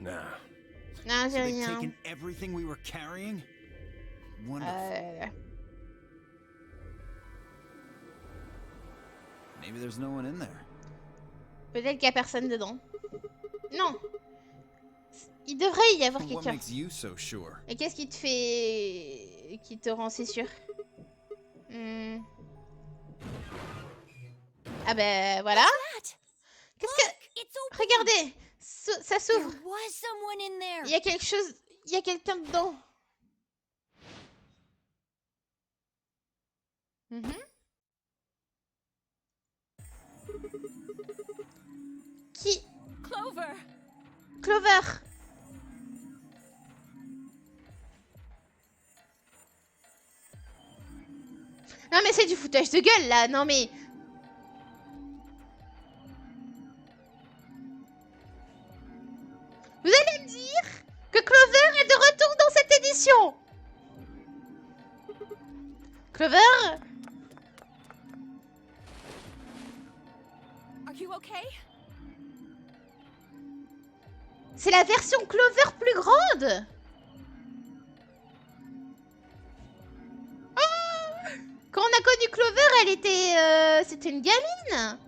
Nah. Non, So j'ai they've rien. taken everything we were carrying? Wonderful. Maybe there's no one in there. Peut-être qu'il n'y a personne dedans. Non. Il devrait y avoir What quelqu'un. makes you so sure? Et qu'est-ce qui te fait... qui te rend si sûr? Ah ben voilà. Qu'est-ce que... It's open. Regardez, ça There s'ouvre. was someone in there. Il y a quelque chose... Il y a quelqu'un dedans. Qui? Clover. Clover. Non mais c'est du foutage de gueule là, non mais... Vous allez me dire que Clover est de retour dans cette édition? Clover? Are you okay? C'est la version Clover plus grande? Oh, quand on a connu Clover, elle était... c'était une gamine.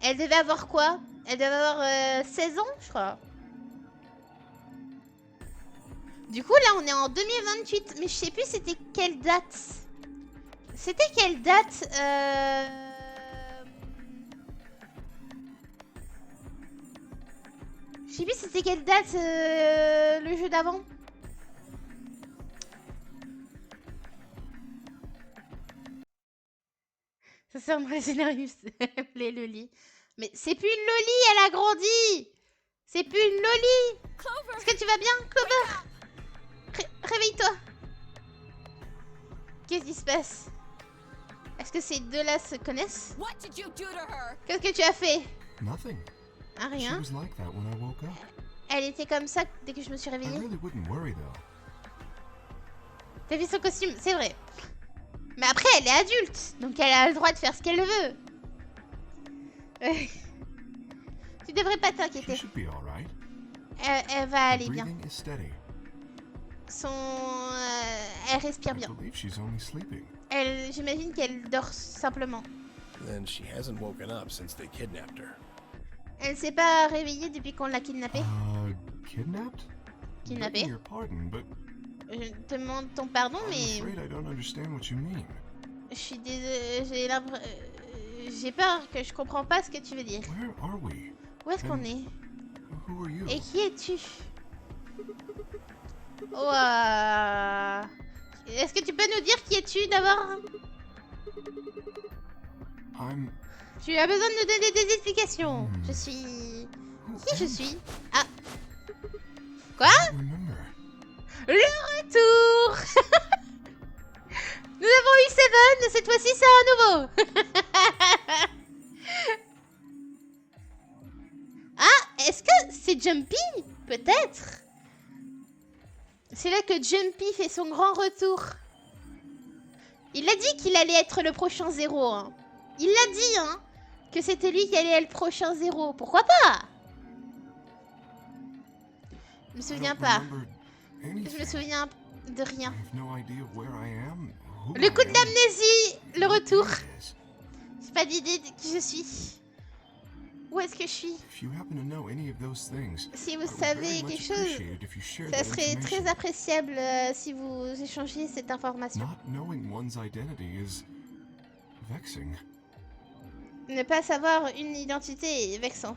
Elle devait avoir quoi? Elle devait avoir 16 ans, je crois. Du coup, là, on est en 2028. Mais je sais plus c'était quelle date. C'était quelle date Je sais plus c'était quelle date le jeu d'avant. Ça sert dans les scénarios, les Loli. Mais c'est plus une Loli, elle a grandi. C'est plus une Loli. Clover. Est-ce que tu vas bien, Clover? Réveille-toi. Qu'est-ce qui se passe? Est-ce que ces deux-là se connaissent? What did you do to her? Qu'est-ce que tu as fait? Nothing. Ah, She rien. was like that when I woke up. Elle était comme ça dès que je me suis I réveillée. really wouldn't worry though. T'as vu son costume? C'est vrai. Mais après, elle est adulte. Donc elle a le droit de faire ce qu'elle veut. Tu devrais pas She t'inquiéter. should be all right. Elle va Her aller bien. breathing is steady. Elle respire I bien. believe she's only sleeping. J'imagine qu'elle dort simplement. Then she hasn't woken up since they kidnapped her. Elle s'est pas réveillée depuis qu'on l'a kidnappée. Kidnapped? Kidnappée. Begging your pardon, but Je te demande ton pardon, I'm mais afraid I don't understand what you mean. je suis désolée. J'ai peur que je comprends pas ce que tu veux dire. Where are we? Où est-ce qu'on est? Who are you? Et qui es-tu? Ouah. Est-ce que tu peux nous dire qui es-tu d'abord? I'm... Tu as besoin de nous donner des explications. Je suis... Who Qui je am suis? Ah. Quoi? I don't remember. Le retour. Nous avons eu Seven, cette fois-ci c'est un nouveau. Ah, est-ce que c'est Jumpy? Peut-être. C'est là que Jumpy fait son grand retour. Il a dit qu'il allait être le prochain Zéro. Hein. Il l'a dit, hein, que c'était lui qui allait être le prochain Zéro. Pourquoi pas? Je me I souviens don't pas. remember Je me anything. souviens de rien. I have no idea where I am, who Le coup I de am, l'amnésie, le what retour. day it is. J'ai pas d'idée de qui je suis. Où est-ce que je suis? If you happen to know any of those things, Si I vous would savez very much quelque chose, appreciate it if you shared ça that serait très information. appréciable si vous échangez cette information. Not knowing one's identity is vexing. Ne pas savoir une identité est vexant.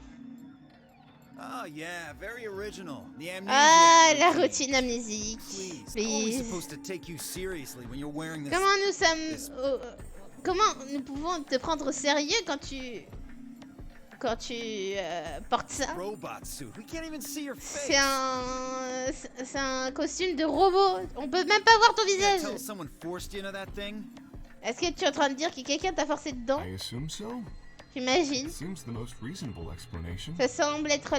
Oh yeah, very original. The amnesia. Ah, la routine. routine amnésique. Please, how are we Please. supposed to take you seriously when you're wearing this? Comment nous sommes... comment nous pouvons te prendre au sérieux quand tu... portes ça? Robot suit. We can't even see your face. C'est un costume de robot. On peut même pas voir ton You can't visage. tell someone forced you into that thing. Est-ce que tu es en train de dire que quelqu'un t'a forcé dedans? I assume so. J'imagine. It seems the most reasonable explanation. Ça semble être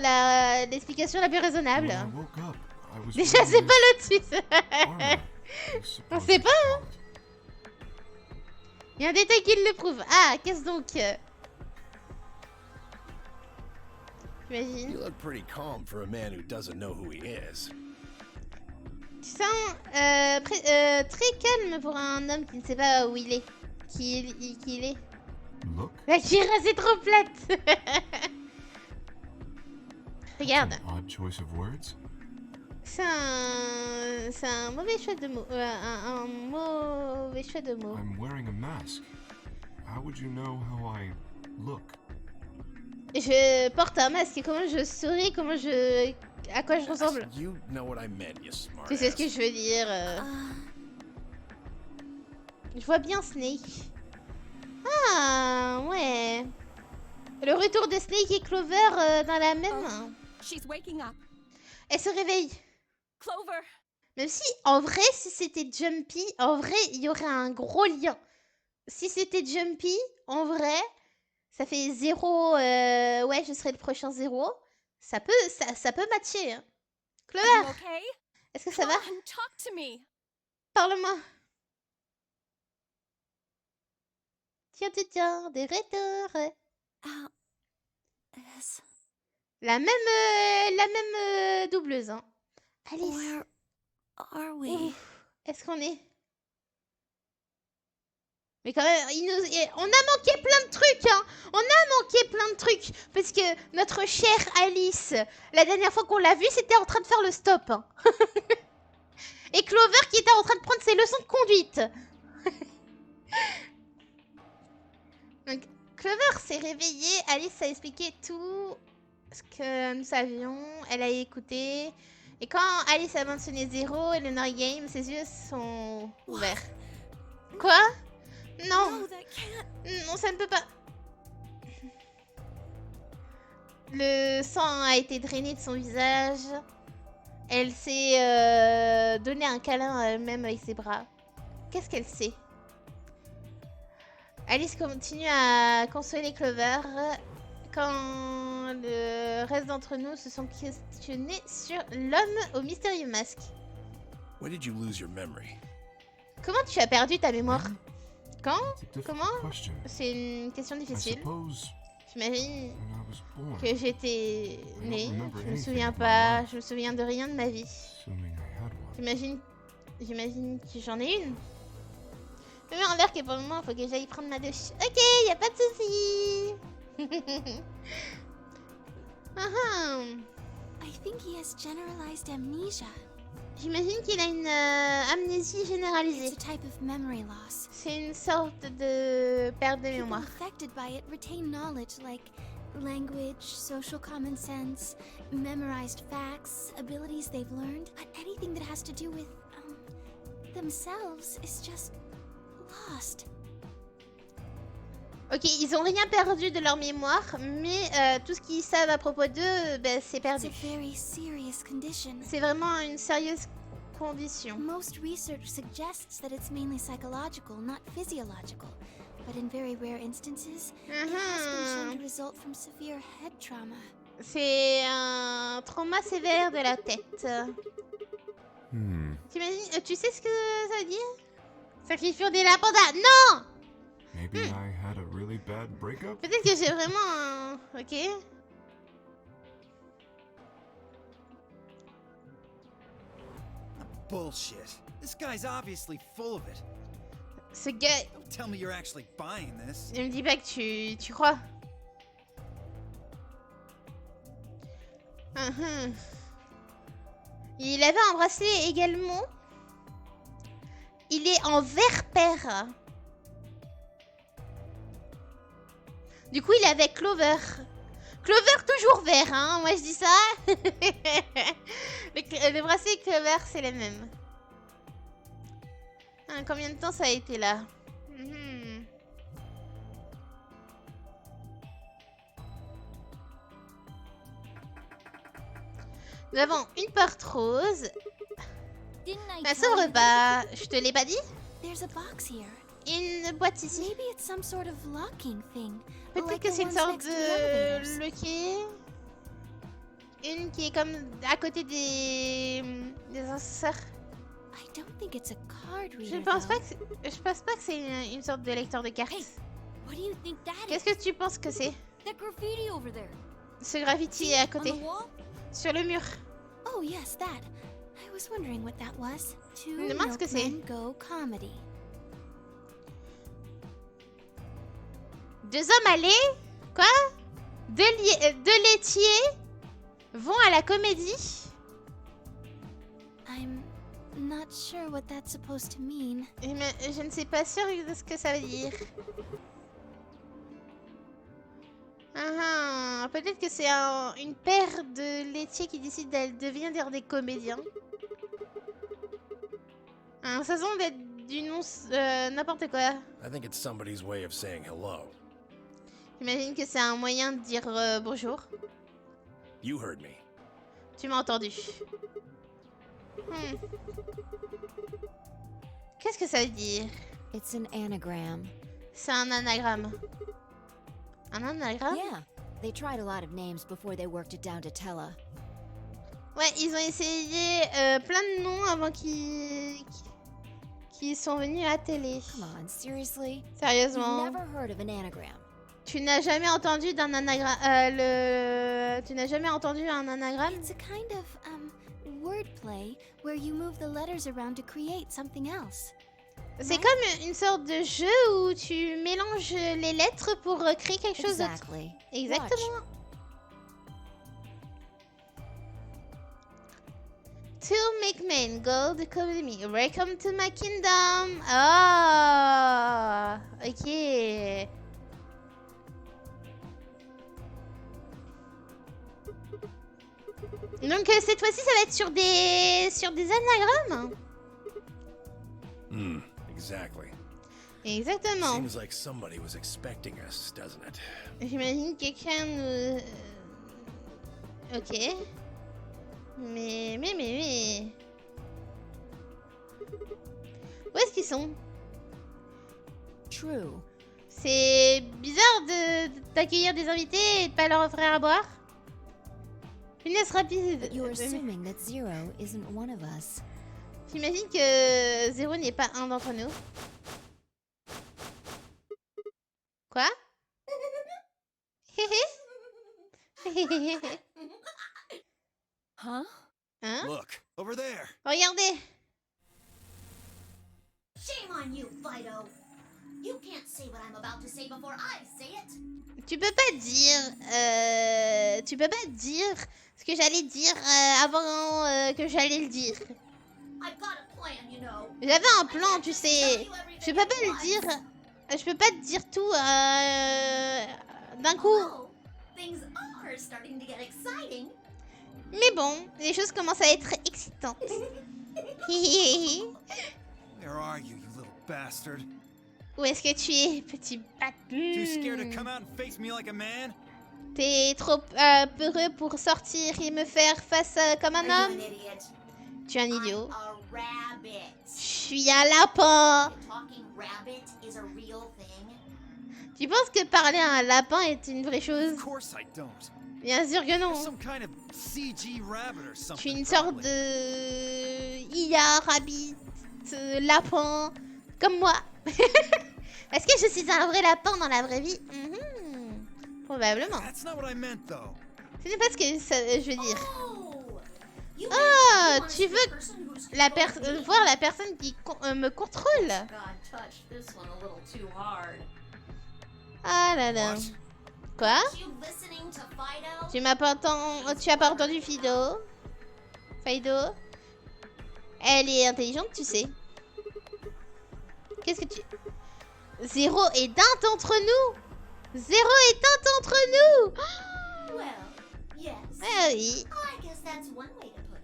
l'explication la plus raisonnable. When I woke up, I was Déjà, wearing c'est pas this l'autre armor, suisse. I On suppose sait it's pas, hein. called. Il y a un détail qui le prouve. Ah, qu'est-ce donc? J'imagine. You look pretty calm for a man who doesn't know who he is. Tu sens très calme pour un homme qui ne sait pas où il est. Qui il est. Look, La cuirasse est trop plate. Regarde. an odd choice of words. C'est un mauvais choix de mots. Un mauvais choix de mots. I'm wearing a mask. How would you know how I look? Je porte un masque. Comment je saurais à quoi je ressemble? You know what I meant, you smart. Tu sais ce que je veux dire. Je vois bien Snake. Ah, ouais. Le retour de Snake et Clover dans la même... She's waking up. Elle se réveille. Clover! Même si, en vrai, si c'était Jumpy, en vrai, il y aurait un gros lien. Si c'était Jumpy, en vrai, ça fait 0... ouais, je serai le prochain 0. Ça peut matcher. Hein. Are you Clover, okay? est-ce que ça va? Come on, talk to me. Parle-moi. Tiens, des retours. Yes. La même doubleuse, hein. Alice, Where are we? ouf, est-ce qu'on est? Mais quand même, on a manqué plein de trucs, hein. On a manqué plein de trucs. Parce que notre chère Alice, la dernière fois qu'on l'a vue, c'était en train de faire le stop. Hein. Et Clover qui était en train de prendre ses leçons de conduite. Donc, Clover s'est réveillée. Alice a expliqué tout ce que nous savions. Elle a écouté. Et quand Alice a mentionné 0 et le No Game, ses yeux sont ouverts. Quoi? Non. No, that can't. Non, ça ne peut pas. Le sang a été drainé de son visage. Elle s'est donné un câlin à elle-même avec ses bras. Qu'est-ce qu'elle sait? Alice continue à consoler Clover quand le reste d'entre nous se sont questionnés sur l'homme au mystérieux masque. When did you lose your memory? Comment tu as perdu ta mémoire? Quand? It's a difficult Comment? question. C'est une question I difficile. suppose J'imagine when I was born, que j'étais née. remember Je me anything souviens of my pas. life. Je me souviens de rien de ma vie. assuming I had one. J'imagine que j'en ai une. Mais en l'air que pour le moment, faut que j'aille prendre ma douche. Ok, y a pas de souci. I think he has generalized amnesia. J'imagine qu'il a une amnésie It's généralisée. a type of memory loss. C'est une sorte de perte de People mémoire. affected by it retain knowledge like language, social common sense, memorized facts, abilities they've learned, but anything that has to do with themselves is just lost. Ok, ils ont rien perdu de leur mémoire, mais tout ce qu'ils savent à propos d'eux, ben, c'est It's perdu. a very serious condition. C'est vraiment une sérieuse condition. Most research suggests that it's mainly psychological, not physiological. But in very rare instances, it has been shown to result from severe head trauma. C'est un trauma sévère de la tête. T'imagines, tu sais ce que ça veut dire? Sacrifier des lapins. Non! Maybe I had a really bad breakup? Peut-être que j'ai vraiment un... Ok. Bullshit. This guy's obviously full of it. Ce gars... Don't tell me you're actually buying this. Ne me dis pas que tu crois. Il avait un bracelet également. Il est en vert pair. Du coup, il est avec Clover. Clover toujours vert, hein. Moi, je dis ça. Le bracelet et Clover, c'est les mêmes. Ah, combien de temps ça a été là? Nous avons une porte rose. Didn't I Ça tell s'ouvre you pas. Je te l'ai pas dit? there's a box here? Une boîte ici. Maybe it's some sort of locking thing. Peut-être like que the c'est une ones sorte next to the de elevators. loquet. Une qui est comme à côté des ascenseurs. I don't think it's a card Je reader. pense pas though. que c'est une sorte de lecteur de cartes. Hey, what do you think that is? Qu'est-ce que tu penses que c'est? That graffiti over there. Ce graffiti à On côté, the wall? sur le mur. Oh yes, that. I was wondering what that was. To me demande ce que c'est. Milkmen Go Comedy. Deux hommes allés? Quoi? Deux laitiers vont à la comédie? I'm not sure what that's supposed to mean. Mais je ne sais pas sûre de ce que ça veut dire. Peut-être que c'est une paire de laitiers qui décident de devenir des comédiens. Ça semble être du nom n'importe quoi. I think it's somebody's way of saying hello. J'imagine que c'est un moyen de dire bonjour. You heard me. Tu m'as entendu. Qu'est-ce que ça veut dire? It's an anagram. C'est un anagramme. Un anagramme? Yeah, they tried a lot of names before they worked it down to Tella. Ouais, ils ont essayé plein de noms avant qu'ils sont venus à la télé. Come on, seriously? You've Sérieusement. never heard of an anagram. Tu n'as jamais entendu d'un anagramme. Tu n'as jamais entendu un anagramme? It's a kind of wordplay where you move the letters around to create something else. C'est comme une sorte de jeu où tu mélanges les lettres pour créer quelque chose d'autre. Exactly. Exactement. To make men go to comedy. Welcome to my kingdom. Ah, ok. Donc cette fois-ci, ça va être sur des anagrammes. Exactly. Exactement. Seems like somebody was expecting us, doesn't it? J'imagine quelqu'un nous... Ok. Mais... Où est-ce qu'ils sont? True. C'est bizarre d'accueillir des invités et de pas leur offrir à boire. Finesse rapide. But you're assuming that Zero isn't one of us. J'imagine que Zéro n'est pas un d'entre nous. Quoi? Huh? Hein? Look, over there. Regardez. Shame on you, Fido. You can't say what I'm about to say before I say it. Tu peux pas dire... tu peux pas dire ce que j'allais dire avant que j'allais le dire. I've got a plan, you know. J'avais un plan, tu sais. Je peux pas le dire. Je peux pas te dire tout d'un coup. Oh, things are starting to get exciting. Mais bon, les choses commencent à être excitantes. Where are you, you little bastard? Où est-ce que tu es, petit Too scared to bâton? come out and face me like a man? T'es trop peureux pour sortir et me faire face comme un Are you homme? an idiot? Tu es un idiot. I'm a rabbit. Je suis un lapin. Talking rabbit is a real thing. Tu penses que parler à un lapin est une vraie chose? Of course I don't. Bien sûr que non. You're some kind of CG rabbit or Je suis something. une sorte probably. de IA, rabbit, lapin, comme moi. Est-ce que je suis un vrai lapin dans la vraie vie? Probablement. That's not what I meant, though. Ce n'est pas ce que je veux dire. Oh, you Ah, wanna tu see veux the person who's voir la personne qui me contrôle? God, touch this one a little too hard. Ah là là. What? Quoi? Aren't you listening to Fido? Tu as pas entendu Fido? Fido? Elle est intelligente, tu sais. Qu'est-ce que tu... Zéro est un d'entre nous. Zéro est un d'entre nous. Well, yes. Ah oui. I guess that's one way to put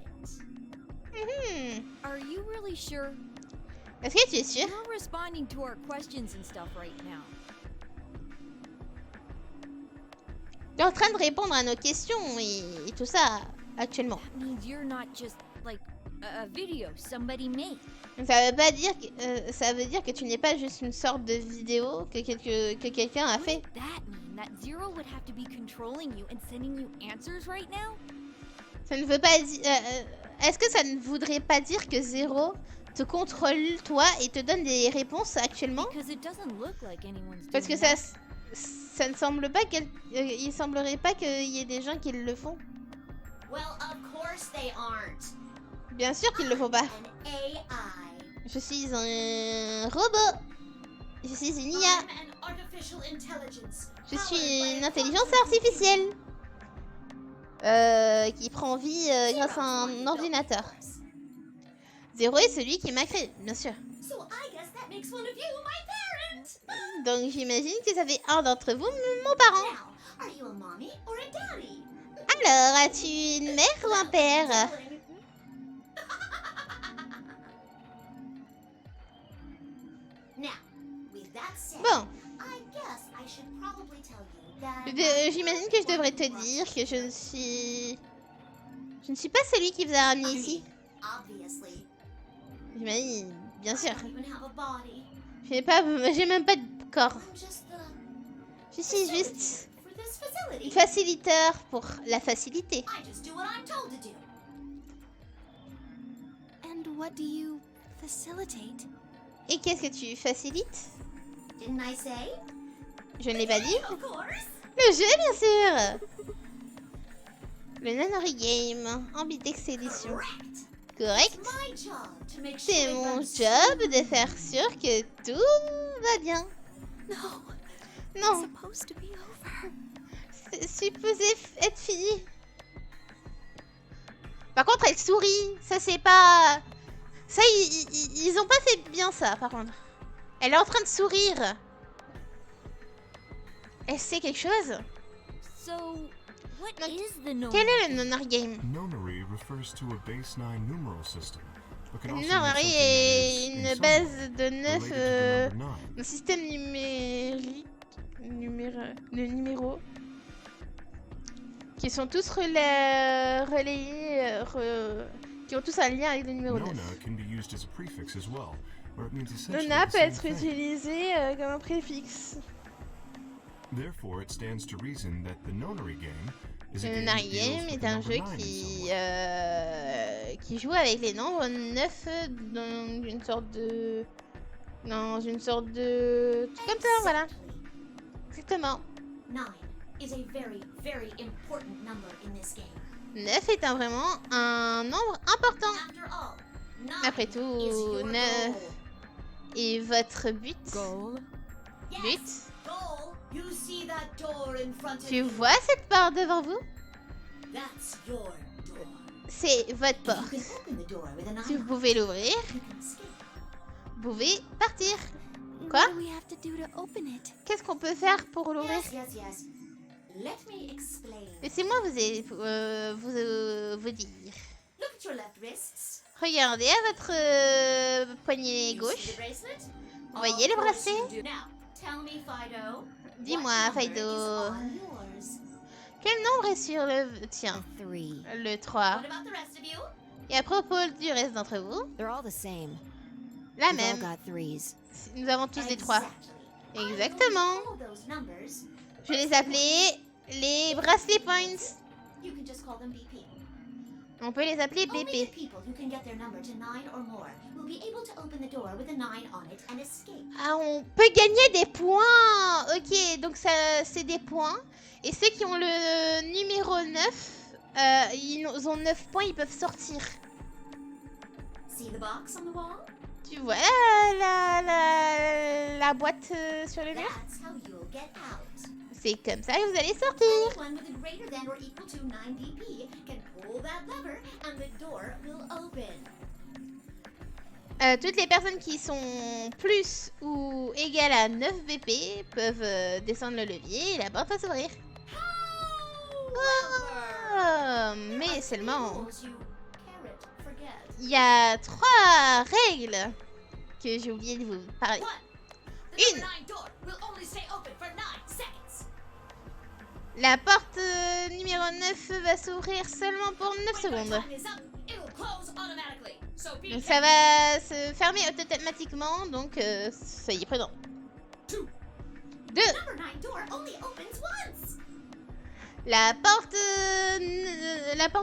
it. Are you really sure? Est-ce que tu es sûr? You're responding to our questions and stuff right now. Tu es en train de répondre à nos questions et tout ça actuellement. That means you're not just like a video somebody made. Ça veut pas dire que, ça veut dire que tu n'es pas juste une sorte de vidéo que quelqu'un a fait. Would that mean that Zero would have to be controlling you and sending you answers right now? Ça ne veut pas dire... Est-ce que ça ne voudrait pas dire que Zéro te contrôle toi et te donne des réponses actuellement? Because it doesn't look like anyone's Parce que doing ça ne semble pas il semblerait pas qu'il y ait des gens qui le font. Well, of course they aren't. Bien sûr qu'ils le font pas. An AI. Je suis un robot. Je suis une IA. I'm an artificial intelligence. Je powered suis by une a intelligence quantum artificielle. Qui prend vie grâce à un ordinateur. Zéro est celui qui m'a créé, bien sûr. So I guess that makes one of you my parent. Donc j'imagine que ça fait un d'entre vous mon parent. Now, are you a mommy or a daddy? Alors, as-tu une mère ou un père? Now, with that said, Bon, I guess I should probably tell you that j'imagine que je devrais te dire que je ne suis pas celui qui vous a ramené ici. obviously, J'imagine, bien sûr. I don't even have a body. J'ai même pas de corps. I'm just the Je suis juste for this facility. faciliteur pour la facilité. I just do what I'm told to do. And what do you facilitate? Et qu'est-ce que tu facilites? Didn't I say? Je ne l'ai pas dit. Of course. Le jeu, bien sûr. Le Nonary Game, Ambidex Edition. Correct. Correct. It's my job to make sure C'est mon everyone's job de faire sûr que tout va bien. No, Non, supposed to be over. c'est supposé être fini. Par contre, elle sourit. Ça, c'est pas... Ça, ils ont pas fait bien ça, par contre. Elle est en train de sourire. Elle sait quelque chose? So, what Donc, is the no? Quel est le Nonary Game? Nonary refers to a base 9 numeral system, but can Le also mean Nonary something est that is, une in some base way, de 9... related to the number 9. un système de numéros qui sont tous relayés, qui ont tous un lien avec le numéro 9. Nona can be used as a prefix as well, where it means essentially Nona the peut same être thing. utilisé comme un préfixe. Therefore, it stands to reason that the Nonary game is a Le game Nonary that deals Game with est the un number jeu 9 in some way. qui joue avec les nombres 9 dans une sorte de... Comme ça, voilà. Exactement. 9 is a very, very important number in this game. 9 est vraiment un nombre important. After all, 9 Après is tout, your 9 goal. est votre but. Goal? Yes. But, Goal, you see that door in front of tu you? vois cette porte devant vous? That's your door. C'est votre You porte. can open the door with a Si vous knife. pouvez l'ouvrir, You can escape. vous pouvez partir. Quoi? What do we have to do to open it? Qu'est-ce qu'on peut faire pour l'ouvrir? Yes. Let me explain. Laissez-moi vous dire. Look at your left wrists. Regardez à votre poignet You see gauche. the bracelet? Voyez le Of course bracelet? you do. Now, tell me, Fido. Dis-moi, what number Fido. is on yours? Quel nombre est sur le tien? 3. Le 3. What about the rest of you? Et à propos du reste d'entre vous, They're all the same. la We've all même. got 3s. Nous avons tous les 3. Exactly. Exactement. I will call those numbers. Je vais les appeler les bracelet points. You can just call them BP. On peut les appeler Only the BP. people who can get their number to 9 or more will be able to open the door with a 9 on it and escape. Ah, on peut gagner des points. Ok, donc ça, c'est des points. Et ceux qui ont le numéro 9, ils ont 9 points, ils peuvent sortir. See the box on the wall? Tu vois la boîte sur le mur? That's how you'll get out. C'est comme ça que vous allez sortir. Anyone with a greater than or equal to 9 BP can pull that lever and the door will open. Toutes les personnes qui sont plus ou égales à 9 BP peuvent descendre le levier et la porte va s'ouvrir. However, Mais there are seulement, rules you can't forget. il y a 3 règles que j'ai oublié de vous parler. One, the Une. number 9 door will only stay open for 9 seconds. La porte numéro 9 va s'ouvrir seulement pour 9 When your secondes. time is up, it will close automatically. So be Donc ça va se fermer automatiquement, donc soyez prudents. 2. Number 9 door only opens once. La porte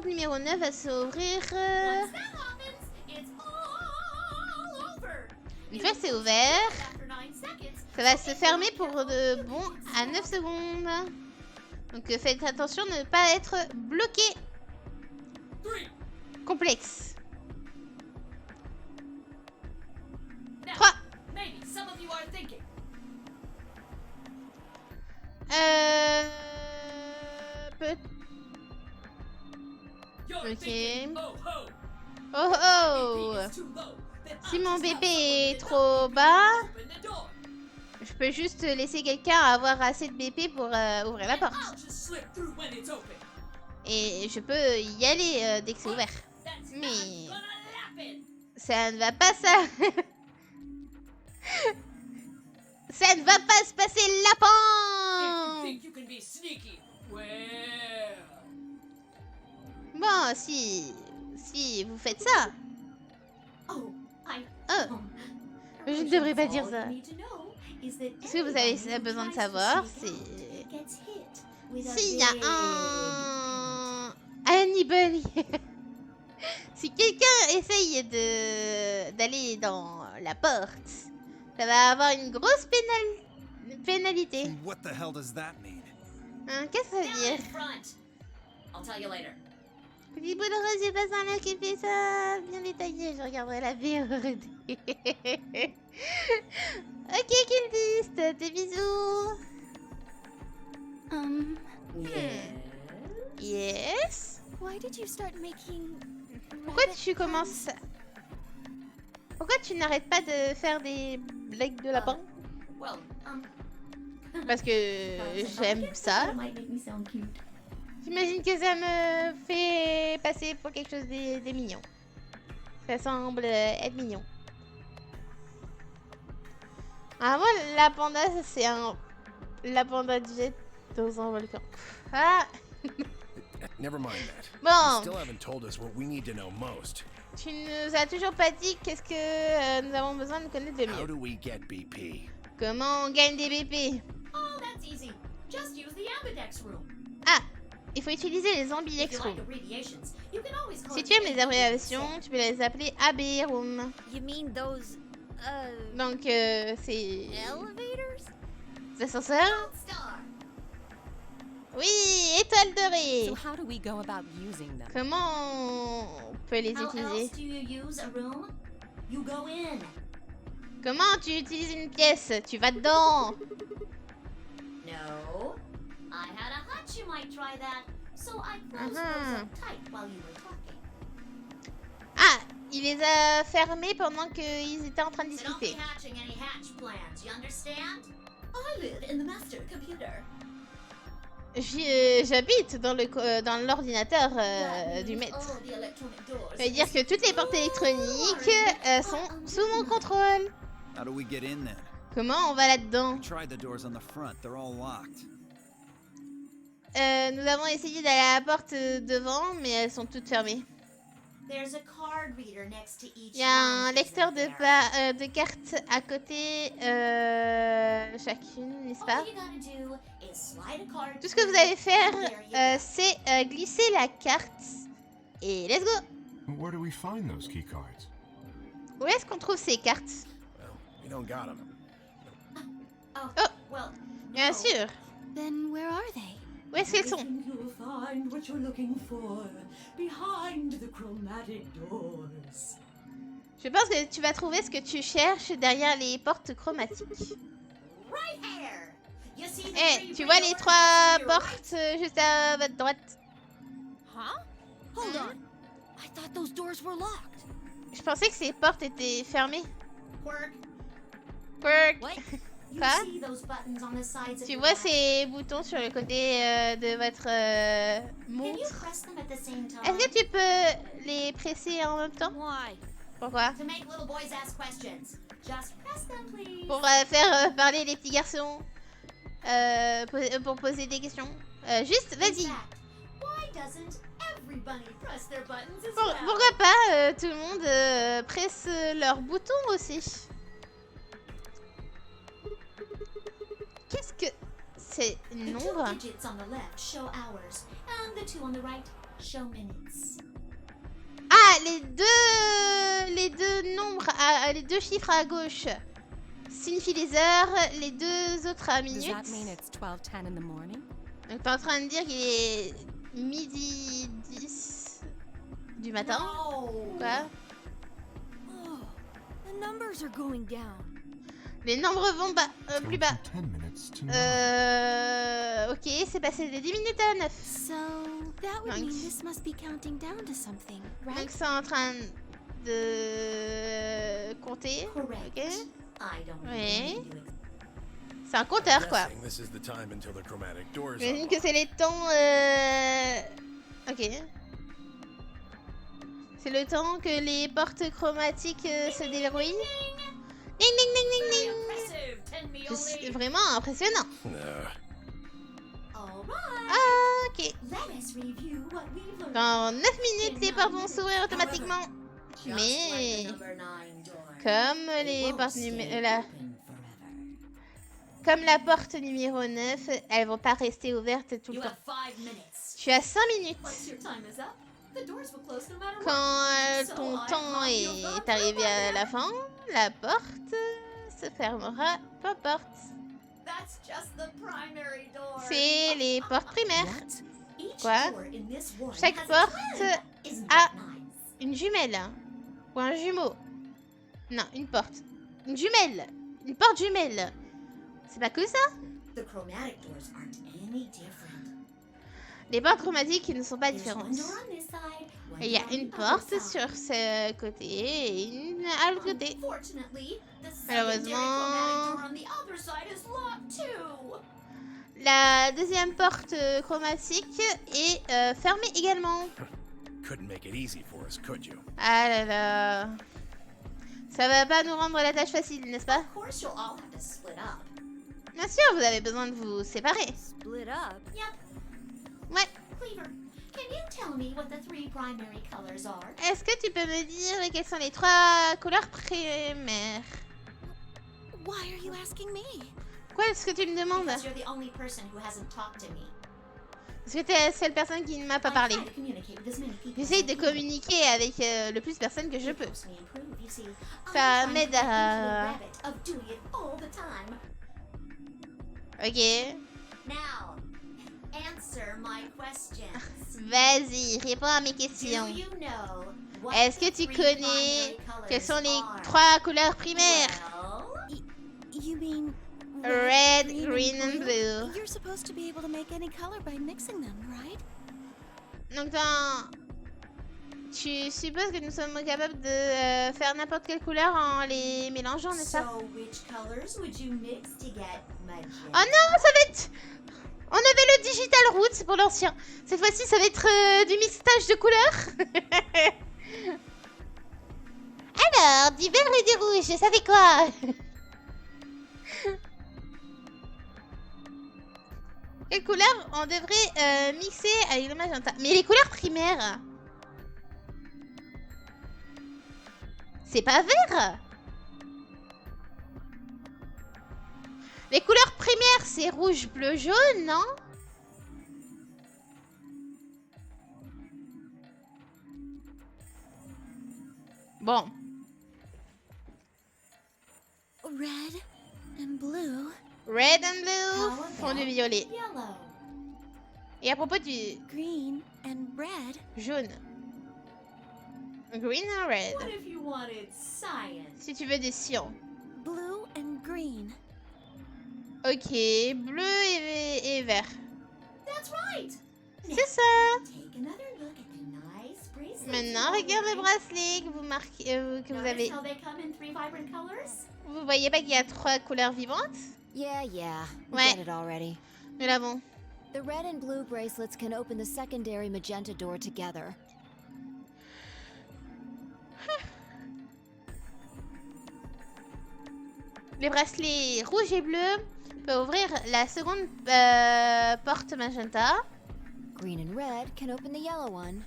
numéro 9 va s'ouvrir. Once that happens, it's all over. Une It fois will c'est close ouvert, after 9 seconds. ça va se fermer pour de bon à 9 secondes. Donc faites attention de ne pas être bloqué. 3. Complexe. Now, 3. maybe some of you are thinking, Peut... you're Okay. thinking, oh ho, Oh oh! BP is too low. Then Si I'll mon just have BP someone est get trop up bas, and open the door. je peux juste laisser quelqu'un avoir assez de BP pour ouvrir la And porte. I'll just slip through when it's open. Et je peux y aller dès que c'est ouvert. That's Mais- not gonna happen. Ça ne va pas ça. Ça ne va pas se passer If you lapin. think you can be sneaky, well, Bon, si vous faites ça. oh, I. Oh. Je ne devrais pas dire ça. Ce Ce que vous avez besoin de savoir, c'est s'il y a un Hannibal. Si quelqu'un essaye d'aller dans la porte, ça va avoir une grosse pénalité. What the hell does that mean? Hein, qu'est-ce que ça veut dire? I'll tell you later. Petit bout de rose, j'ai pas un qui fait ça bien détaillé, je regarderai la VOD. Ok, Cultiste, tes bisous. Yes. Why did you start making Pourquoi rabbit tu commences... Pourquoi tu n'arrêtes pas de faire des blagues de lapin? Well, Parce que j'aime ça. might make me sound cute. J'imagine que ça me fait passer pour quelque chose de mignon. Ça semble être mignon. Ah, moi, la panda, c'est la panda jet dans un volcan. Ah, Never mind that. You bon, still haven't told us what we need to know most. tu nous as toujours pas dit qu'est-ce que nous avons besoin de connaître de How mieux. do we get BP? Comment on gagne des BP? Oh, that's easy. Just use the ambidex room. Ah, il faut utiliser les If ambidex you room. like abbreviations, you can always call Si it tu aimes les ABRs abréviations, instead. tu peux les appeler AB room. You mean those, Donc, c'est... elevators? Les ascenseurs? Gold star. Oui, étoile dorée. So how do we go about using them? Comment on peut les How utiliser? else do you use a room? You go in. Comment tu utilises une pièce? Tu vas dedans. No. I had a hunch you might try that, so I closed those up tight while you were talking. Ah, il les a fermés pendant qu'ils étaient en train de So don't be discuter. hatching any hatch plans, you understand? I live in the master computer. J'habite dans l'ordinateur du maître. All the electronic doors. Ça veut dire que toutes les portes électroniques sont sous mon contrôle. How do we get in then? Comment on va là-dedans? Try the doors on the front. They're all locked. Nous avons essayé d'aller à la porte devant, mais elles sont toutes fermées. There's a card reader next to each Il y a un one, lecteur isn't there? de cartes à côté chacune, n'est-ce pas? All you gotta do is slide a card Tout ce que vous through, allez faire, and there you go. c'est glisser la carte. Et let's go! Where do we find those key cards? Où est-ce qu'on trouve ces cartes? Well, we don't got them. Oh, well, Bien no. sûr. Then where are they? Où est-ce qu'elles sont? You'll find what you're looking for behind the chromatic doors. Je pense que tu vas trouver ce que tu cherches derrière les portes chromatiques. Right here. You see the Eh, three tu vois les doors trois to your right? portes juste à votre droite? Huh? Hold on. I thought those doors were locked. Je pensais que ces portes étaient fermées. Quirk, Quirk. What? you Quoi? see those buttons on the sides of Tu your vois watch? ces boutons sur le côté de votre Can you montre? press them at the same time? Est-ce que tu peux les presser en même temps? Why? Pourquoi? To make little boys ask questions. Just press them, please. Pour faire parler les petits garçons. Pour poser des questions. Juste, In vas-y. fact, why doesn't everybody press their buttons as Pour- well? pourquoi pas tout le monde presse leurs boutons aussi? Qu'est-ce que c'est The nombre? two digits on the left show hours, and the two on the right show minutes. Ah, les deux nombres, les deux chiffres à gauche signifient les heures, les deux autres à Does minutes. that mean it's 12:10 in the morning? Donc t'es en train de dire qu'il est midi 10 du matin? No. Quoi? Oh, the numbers are going down. Les nombres vont plus bas. 10 minutes to 9. Ok, c'est passé de 10 minutes à 9. So that would mean Nice. this must be counting down to something, Donc right? c'est en train de compter. Correct. Ok. I don't Oui. need to C'est un compteur quoi. Guessing this is the time until the chromatic doors J'imagine unlock. que c'est les temps. Ok. C'est le temps que les portes chromatiques se déverrouillent. Ding ding ding ding Very ding. impressive, 10 me C'est only. vraiment impressionnant. All right. Ah, ok. Let us review what we've learned. Dans 9 minutes, les portes vont s'ouvrir automatiquement. Just Mais like the number 9 door. comme They les won't portes stay numéro open forever. comme la porte numéro 9, elles vont pas rester ouvertes tout le You temps. have 5 minutes. Tu as 5 minutes. Once your time is up, the doors will close no matter what. Quand So ton I temps hope you'll go est arrivé through à with la it. fin, la porte se fermera. Peu importe. That's just the primary door. C'est les portes primaires. Each Quoi? door in this one Chaque has a porte twin. Isn't a that nice? une jumelle. Ou un jumeau. Non, une porte. Une jumelle. Une porte jumelle. C'est pas que ça? The chromatic doors aren't any different. Les portes chromatiques ne sont pas There's différentes. one door on this side, one Et il y a door on une the porte other side. sur ce côté et une à l'autre côté. Unfortunately, the secondary Malheureusement- chromatic door on the other side is locked too. La deuxième porte chromatique est fermée également. Couldn't make it easy for us, could you? Ah là là. Ça va pas nous rendre la tâche facile, n'est-ce pas? Of course, you'll all have to split up. Bien sûr, vous avez besoin de vous séparer. Split up. Yep. Ouais. Cleaver, can you tell me what the 3 primary colors are? Est-ce que tu peux me dire quelles sont les 3 couleurs primaires? Why are you asking me? Quoi est-ce que tu me demandes? Because you're the only person who hasn't talked to me. Parce que t'es la seule personne qui ne m'a pas parlé. I try to communicate with as many people as J'essaye I de can. communiquer avec le plus de personnes que je It peux. helps me improve, you see. Ça I'm trying m'aide to get into à- the habit of doing it all the time. Ok. Now, answer my questions. Vas-y, réponds à mes Do questions. you know what Est-ce que the tu 3 connais primary colors quelles sont les are? 3 couleurs primaires? Well, You mean Red, green and blue. You're supposed to be able to make any color by mixing them, right? Donc tu supposes que nous sommes capables de faire n'importe quelle couleur en les mélangeant, n'est-ce pas? So, which colors would you mix to get magenta? Oh non, ça va être... On avait le digital roots pour l'ancien. Cette fois-ci, ça va être du mixage de couleurs. Alors, du vert et du rouge, ça fait quoi? Quelle couleur on devrait mixer avec le magenta? Mais les couleurs primaires, c'est pas vert. Les couleurs primaires, c'est rouge, bleu, jaune, non? Bon. Red and blue. Red and blue font du violet. Yellow. Et à propos du Green and red. jaune. Green and red. What if you wanted cyan? Si tu veux des cyan. Blue and green. Ok, bleu et vert. That's right. C'est ça. Take another look at the nice bracelets. Maintenant, regarde le bracelet que vous marquez, que vous Notice avez. how they come in 3 vibrant colors? Vous voyez pas qu'il y a 3 couleurs vivantes? Yeah, we Ouais. get it already. Nous l'avons. The red and blue bracelets can open the secondary magenta door together. Les bracelets rouge et bleu peuvent ouvrir la seconde porte magenta. Green and red can open the yellow one.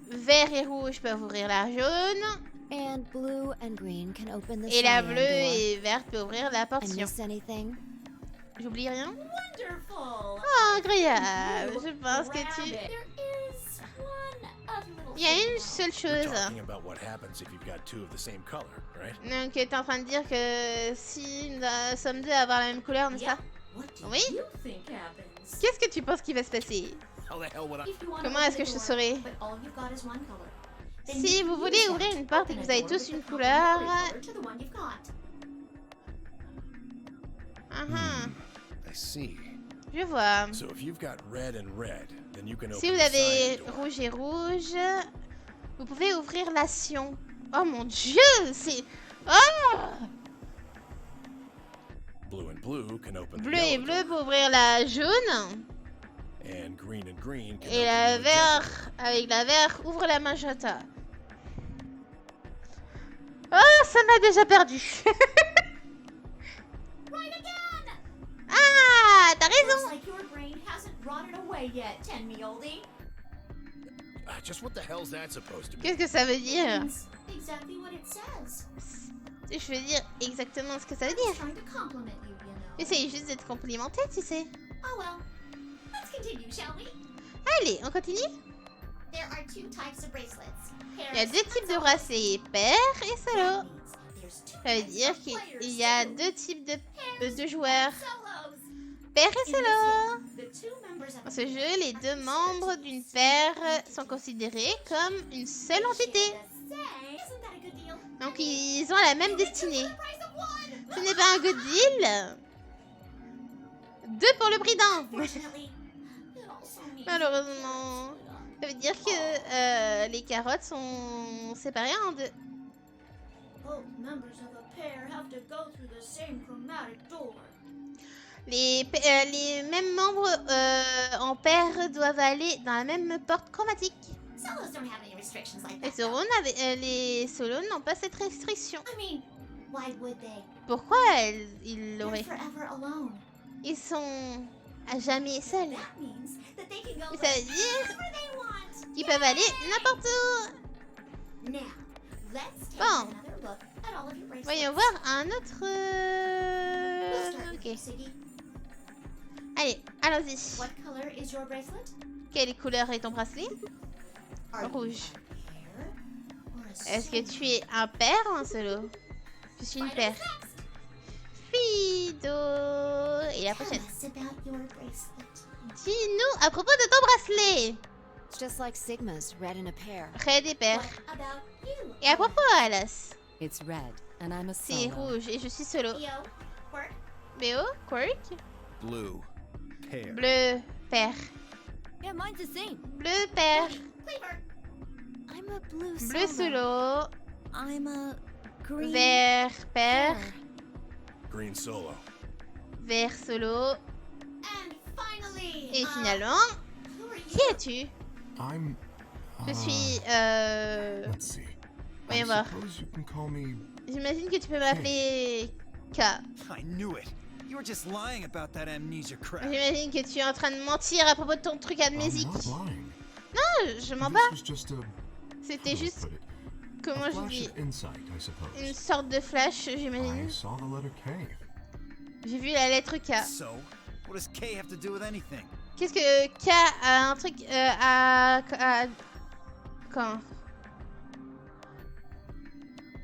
Vert et rouge peuvent ouvrir la jaune. And blue and green can open the Et la cyan bleue door. et verte peut ouvrir la porte I cyan. miss anything? J'oublie rien? Wonderful. Oh, agréable. Je pense que tu... There is one other little Il y a thing, une though. seule You're chose. talking about what happens if you've got 2 of the same color, right? Donc, tu es en train de dire que si nous sommes deux à avoir la même couleur, n'est-ce Yeah. pas? What do Oui? you think happens? Qu'est-ce que tu penses qu'il va se passer? How the hell would I? If you wanna Comment open est-ce que the je door, saurais? but all you've got is one color, then Si you vous can voulez use that ouvrir une to porte et open que a vous avez door tous with une the couleur... complementary color to the one you've got. I see. Je vois. So if you've got red and red, then you can open Si vous the avez cyan door. rouge et rouge, vous pouvez ouvrir la cyan. Oh mon dieu, c'est... Oh! Blue and blue can open Bleu the et yellow bleu door. pour ouvrir la jaune. And green can Et open la the magenta vert, avec la vert, ouvre la magenta. Oh, ça m'a déjà perdu. Right again! Ah, t'as raison. Looks like your brain hasn't rotted away yet, Ten Me Oldie. door. Just what the hell's that supposed to be? Qu'est-ce que ça veut dire? Means exactly what it says. Je veux dire exactement ce que ça veut I'm just dire. trying to compliment you, you know. J'essaye juste d'être complimentée, tu sais. Oh well. Let's continue, shall we? Allez, on continue. There are 2 types of bracelets. Il y a 2 types de bracelets, pair et solo. Ça veut dire qu'il y a 2 types de joueurs, pair et solo. Dans ce jeu, les 2 membres d'une paire sont considérés comme une seule entité. Donc ils ont la même destinée. Ce n'est pas un good deal. 2 pour le prix d'un. Malheureusement. Ça veut dire que les carottes sont séparées en 2. Les mêmes membres en paire doivent aller dans la même porte chromatique. Les solos n'ont pas cette restriction. Pourquoi ils l'auraient? Ils sont à jamais seuls. Mais ça veut dire qu'ils peuvent aller n'importe où. Bon. Voyons voir un autre... Ok. Allez, allons-y. Quelle couleur est ton bracelet? Rouge. Est-ce que tu es un pair ou un solo? Je suis une paire. Fido. Et la prochaine. Dis-nous à propos de ton bracelet. It's just like Sigma's, red in a pair. Red et pair. Et à propos, Alice? It's red, and I'm a C'est solo. rouge et je suis solo. BO, Quirk. Blue. Pear. Bleu, père. Yeah, mine's the same. Bleu, père. Cleaver. I'm a blue Bleu solo. I'm a green Vert, père. Green solo. Vert solo. And finally. Et finalement, Who are qui you? es-tu? I'm. Je suis. Let's see. Voyons I voir. suppose you can call me. J'imagine que tu peux m'appeler K. I knew it. You were just lying about that amnesia crap. J'imagine que tu es en train de mentir à propos de ton truc I'm amnésique. not lying. Je m'en This bats. was just a. C'était how do I juste, put it? comment A je flash dis, of insight, I suppose. une sorte de flash, I j'imagine. saw the letter K. J'ai vu la lettre K. So, what does K have to do with anything? Qu'est-ce que K a un truc à... Quand?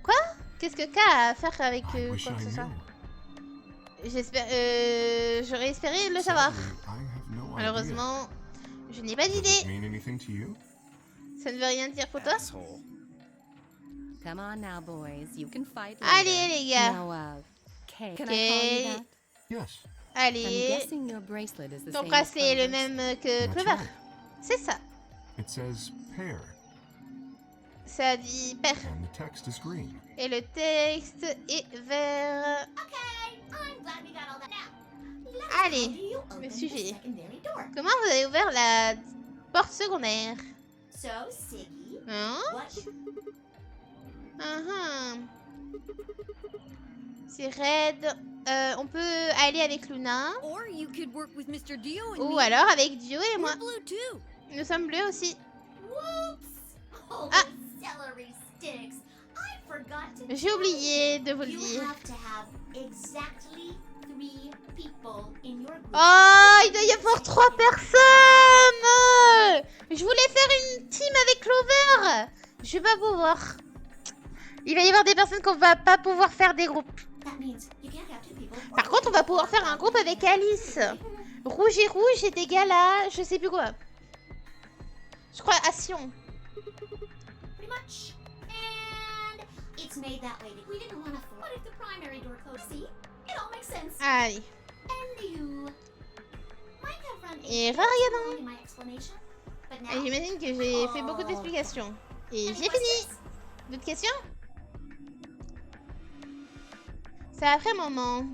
Quoi? Qu'est-ce que K a à faire avec I wish quoi I que ce soit? knew. J'espère... J'aurais espéré le savoir. Sadly, I have no idea. Malheureusement, je n'ai pas Does it d'idée. mean anything to you? Ça ne veut rien dire pour toi? Asshole. Come on now, boys. You can fight Allez later. les gars. Now, Kay, can I Kay. call you that? Yes. I'm Allez. guessing your bracelet is the Ton same as bracelet est le Clover's. même que That's Clover. right. C'est ça. It says pear, Ça dit père. and the text is green. Et le texte est vert. Okay, I'm glad we got all that now. Let's Allez, how do you open le the sujet. secondary door? Comment vous avez ouvert la porte secondaire? So, Siggy, Hein? what? C'est Red. On peut aller avec Luna. Or you could work with Mr. Dio and Ou me. alors avec Dio et moi. We're blue too. Nous sommes bleus aussi. Whoops! Oh, Ah. celery sticks. I forgot to J'ai tell oublié de vous le you. You dire. have to have exactly 3 people in your group. Oh, il doit y avoir 3 personnes. Je voulais faire une team avec Clover. Je vais pas pouvoir. Il va y avoir des personnes qu'on va pas pouvoir faire des groupes. That means you can't have 2 people. or Par contre, on va pouvoir faire un groupe avec Alice. Rouge et rouge est égal à... Je sais plus quoi. Je crois à Sion. Pretty much. And it's made that way. We didn't want to. What if the primary door closed? See? It all makes sense. Allez. And you might have run Et into regardons. in my explanation. But now, Et j'imagine que j'ai fait beaucoup d'explications. Et any j'ai fini. questions? D'autres questions? Ça a pris un moment.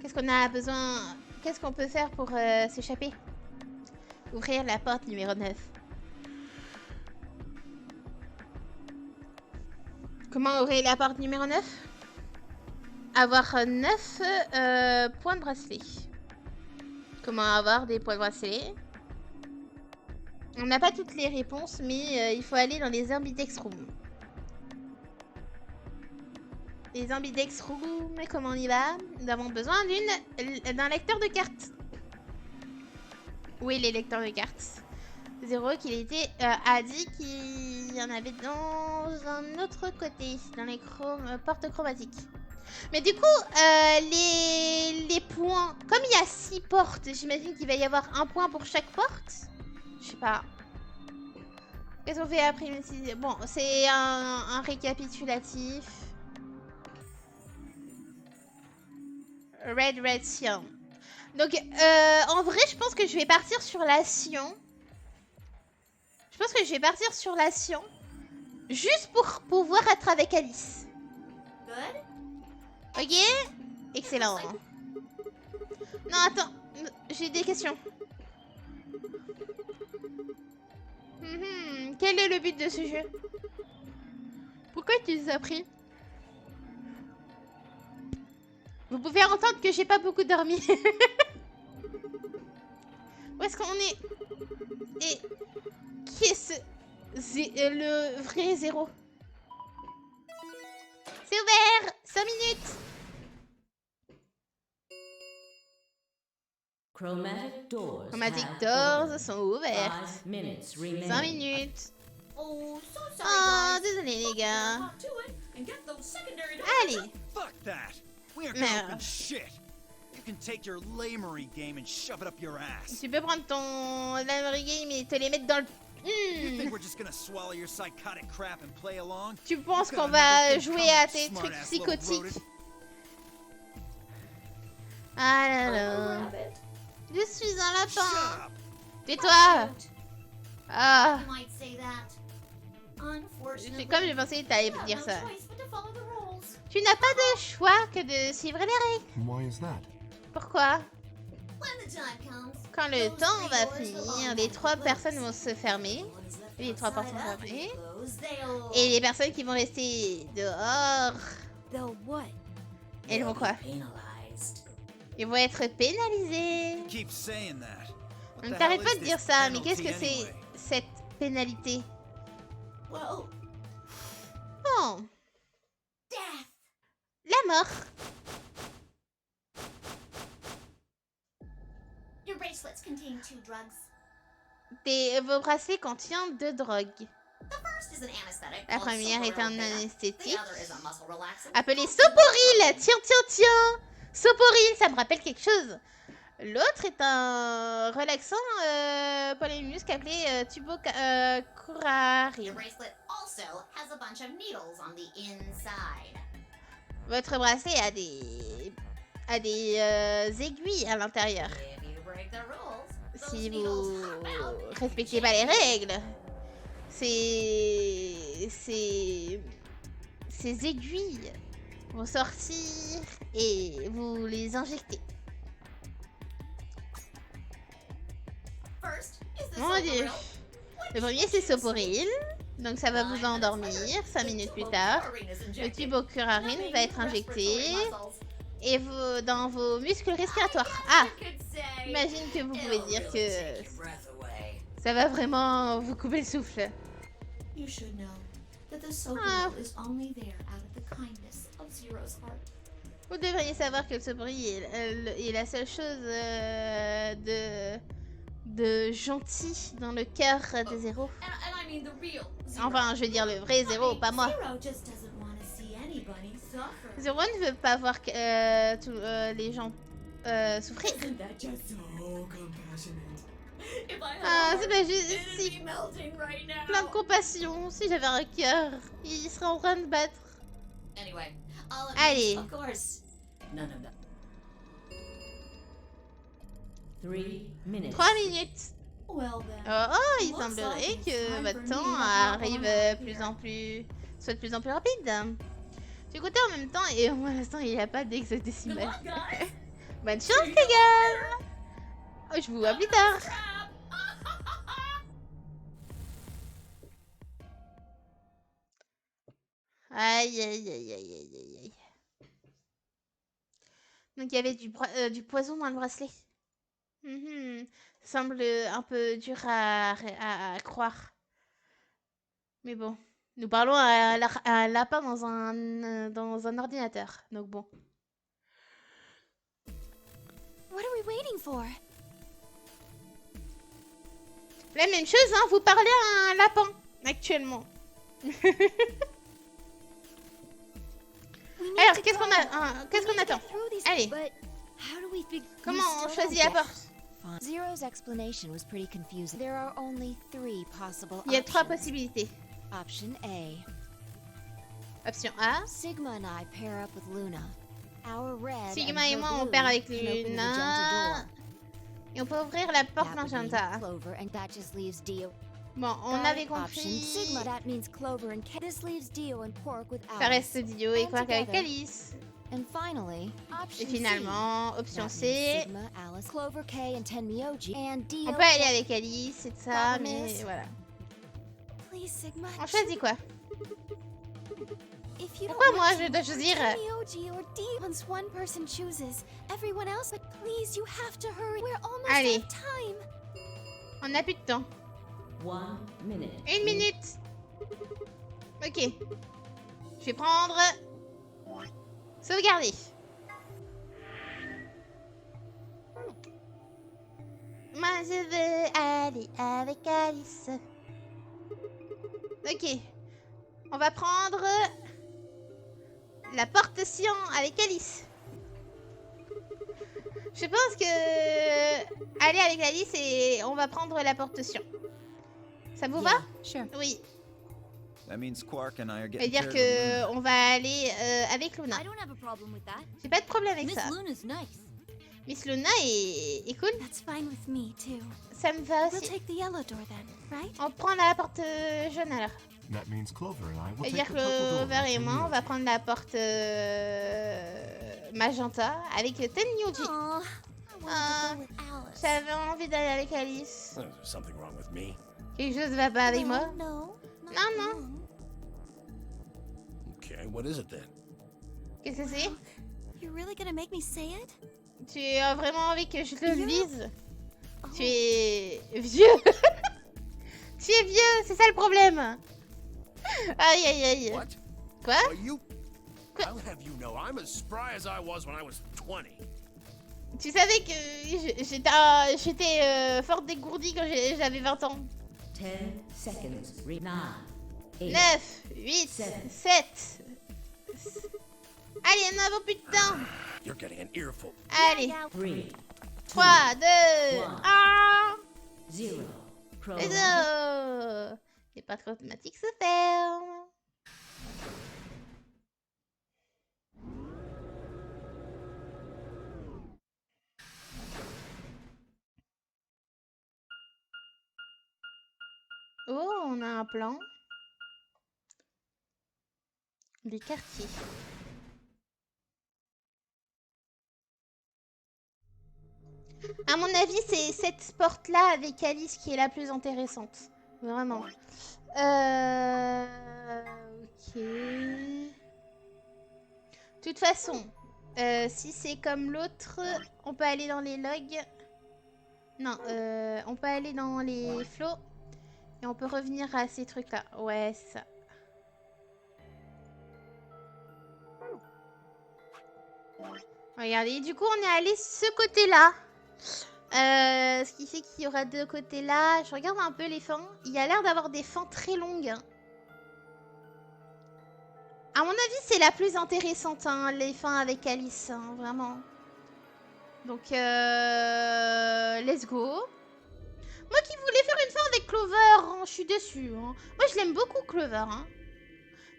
Qu'est-ce qu'on a besoin... Qu'est-ce qu'on peut faire pour s'échapper? Ouvrir la porte numéro 9. Comment ouvrir la porte numéro 9? Avoir 9 points de bracelet. Comment avoir des points de bracelet? On n'a pas toutes les réponses, mais il faut aller dans les ambidex rooms. Les ambidex rooms, comment on y va? Nous avons besoin d'un lecteur de cartes. Où est les lecteurs de cartes? Zéro qu'il était a dit qu'il y en avait dans un autre côté, dans les portes chromatiques. Mais du coup, les points, comme il y a 6 portes, j'imagine qu'il va y avoir un point pour chaque porte. Je sais pas. Qu'est-ce qu'on fait après? Bon, c'est un récapitulatif. Red Sion. Donc, en vrai, je pense que je vais partir sur la Sion. Je pense que je vais partir sur la Sion. Juste pour pouvoir être avec Alice. Good. Ok? Excellent. Non, attends. J'ai des questions. Quel est le but de ce jeu? Pourquoi tu les as pris? Vous pouvez entendre que j'ai pas beaucoup dormi. Où est-ce qu'on est? Et qui est le vrai zéro? C'est ouvert! 5 minutes! Chromatic doors sont ouverts. 5 minutes. Oh, so sorry, Oh, guys. désolé les gars. Hop to it and get those secondary doors. Allez. Fuck that! We aren't Merde. gonna open shit! You can take your lamery game and shove it up your ass. Tu peux prendre ton Lamery Game et te les mettre dans le... You think we're just gonna swallow your psychotic crap and play along? Tu penses You qu'on got va another thing jouer à coming, tes trucs smart-ass little psychotiques? rodent. Ah là I'm a là. rabbit. Je suis un Shut lapin. up! Tais-toi. Cute. Ah. You might say that. Unfortunately, Comme je pensais que t'allais you have dire no ça. choice but to follow the rules. Tu n'as pas de choix que de suivre les règles. Why is that? Pourquoi? When the time comes, Quand le those temps three va doors will finir, les automatically 3 close. personnes vont se fermer. Anyone who's left Les 3 outside personnes after they fermées. close, they'll- Et les personnes qui vont rester dehors, They'll what? elles vont quoi? penalized. Ils vont être pénalisés. You keep saying that. What Donc the t'arrêtes hell pas is de dire this ça, mais qu'est-ce penalty que c'est anyway? cette pénalité? Well, Oh, death. la mort. Your bracelets contain 2 drugs. Vos bracelets contiennent 2 drogues. The first is an anesthetic. La called première est un Soporil Beta. anesthétique The other is a muscle relaxant. appelé Soporil. Tiens, tiens, tiens. Soporil, ça me rappelle quelque chose. L'autre est un relaxant pour les muscles appelé Your Tubocurarine. bracelet also has a bunch of needles on the inside. Votre bracelet a des aiguilles à l'intérieur. If you break the rules, those Si needles vous hop out and respectez pas les règles, ces aiguilles vont sortir et vous les injectez. First is the Mon dieu. Soporil. Le premier c'est Soporil, donc ça va vous endormir 5 minutes plus tard. Le tubocurarine va être injecté et dans vos muscles respiratoires. Ah, imagine que vous pouvez dire que ça va vraiment vous couper le souffle. You should know that the Soporil Ah. is only there out of the kindness of Zero's heart. Vous devriez savoir que le Soporil est la seule chose de gentil dans le cœur de Zéro. And I mean the real Zero. Enfin, je veux dire le vrai Zéro, pas moi. Zero just doesn't want to see anybody suffer. Zéro ne veut pas voir les gens souffrir. Isn't that just so compassionate? If I had Ah, a c'est heart, pas juste it'd si be melting right now. plein de compassion. Si j'avais un cœur, il serait en train de battre. Anyway, all of Allez. these, of course. None of that. 3 minutes. 3 minutes. Well then. Oh, il semblerait que votre temps arrive soit de plus en plus rapide. J'ai compté en même temps et pour l'instant il n'y a pas Good d'hexadécimal. luck, guys. Bonne chance les gars. Oh, je vous vois plus tard. Crap. Aïe aïe aïe aïe aïe aïe aïe. Donc il y avait du poison dans le bracelet. Mhm. Ça semble un peu dur à croire. Mais bon, nous parlons à un lapin dans un ordinateur. Donc bon. What are we waiting for? La même chose, hein, vous parlez à un lapin actuellement. Alors, qu'est-ce qu'on attend? Allez. Comment on choisit la porte? Zero's explanation was pretty confusing. There are only 3 possible Il y a 3 options. possibilités. Option A. Option A. Sigma and I pair up with Luna. Our red Sigma and et her moi on blue perd avec can open the Luna. magenta door. Et on peut ouvrir la porte That would mean magenta. Clover, and that just leaves Dio. Bon, on Got avait it. Option compris. Sigma. That means Clover and This leaves Dio and Pork with Ça Alice. reste Dio et And Quark avec together. Alice. And finally, option Et finalement, C. option That means C. Sigma, Alice, Clover, K, and Tenmyoji, and Dio. On peut aller avec Alice et tout ça, Problem mais is- voilà. Please, Sigma. On choisit quoi? If you Pourquoi don't moi want je to, dois choisir? Tenmyoji or D. Once one person chooses, everyone else. But please, you have to hurry. We're almost Allez. out of time. On n'a plus de temps. 1 minute. 1 minute. Ok. Je vais prendre... Sauvegarder. Moi je veux aller avec Alice. Ok. On va prendre la porte Cyan avec Alice. Je pense que aller avec Alice et on va prendre la porte Cyan. Ça vous va? Sure. Oui. That means Quark and I are Ça veut getting dire paired with que on va aller avec Luna. I don't have a problem with that. J'ai pas de problème avec Miss ça. Luna's nice. Miss Luna est cool. That's fine with me, too. Ça me va We'll aussi. take the yellow door then, right? On prend la porte jaune alors. That means Clover and I will C'est-à-dire take que the purple door. Clover et with moi, on va Tenyoji. prendre la porte magenta avec Tenyoji. Aw, I Ah, wanted to go with Alice. J'avais envie d'aller avec Alice. There's something wrong with me. Quelque chose va pas avec moi. No, not Non, non. wrong. Okay, what is it then? Qu'est-ce que c'est? You're really gonna make me say it? Tu as vraiment envie que je le Vieux? dise? Oh. Tu es vieux. Tu es vieux, c'est ça le problème. Aïe aïe aïe. What? Quoi? Are you? I'll have you know, I'm as spry as I was when I was 20. Tu savais que j'étais fort dégourdie quand j'avais 20 ans. 10 seconds. 9, 9, 8, 7. Allez, on n'a plus de temps. You're getting an earful. Allez, 3, 3, 2, 1. 0. Les deux. Les portes automatiques se ferment. Oh, on a un plan. Les quartiers. À mon avis, c'est cette porte-là avec Alice qui est la plus intéressante. Vraiment. Ok. De toute façon, si c'est comme l'autre, on peut aller dans les logs. Non, on peut aller dans les flots. Et on peut revenir à ces trucs-là. Ouais, c'est ça. Regardez, du coup, on est allé ce côté-là. Ce qui fait qu'il y aura deux côtés là. Je regarde un peu les fins. Il y a l'air d'avoir des fins très longues. À mon avis, c'est la plus intéressante, hein, les fins avec Alice, hein, vraiment. Donc, let's go. Moi qui voulais faire une fin avec Clover, hein, je suis déçue. Hein. Moi, je l'aime beaucoup, Clover. Hein.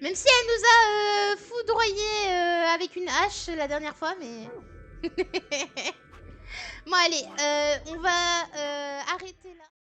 Même si elle nous a foudroyé avec une hache la dernière fois, mais... Bon, allez, on va arrêter là.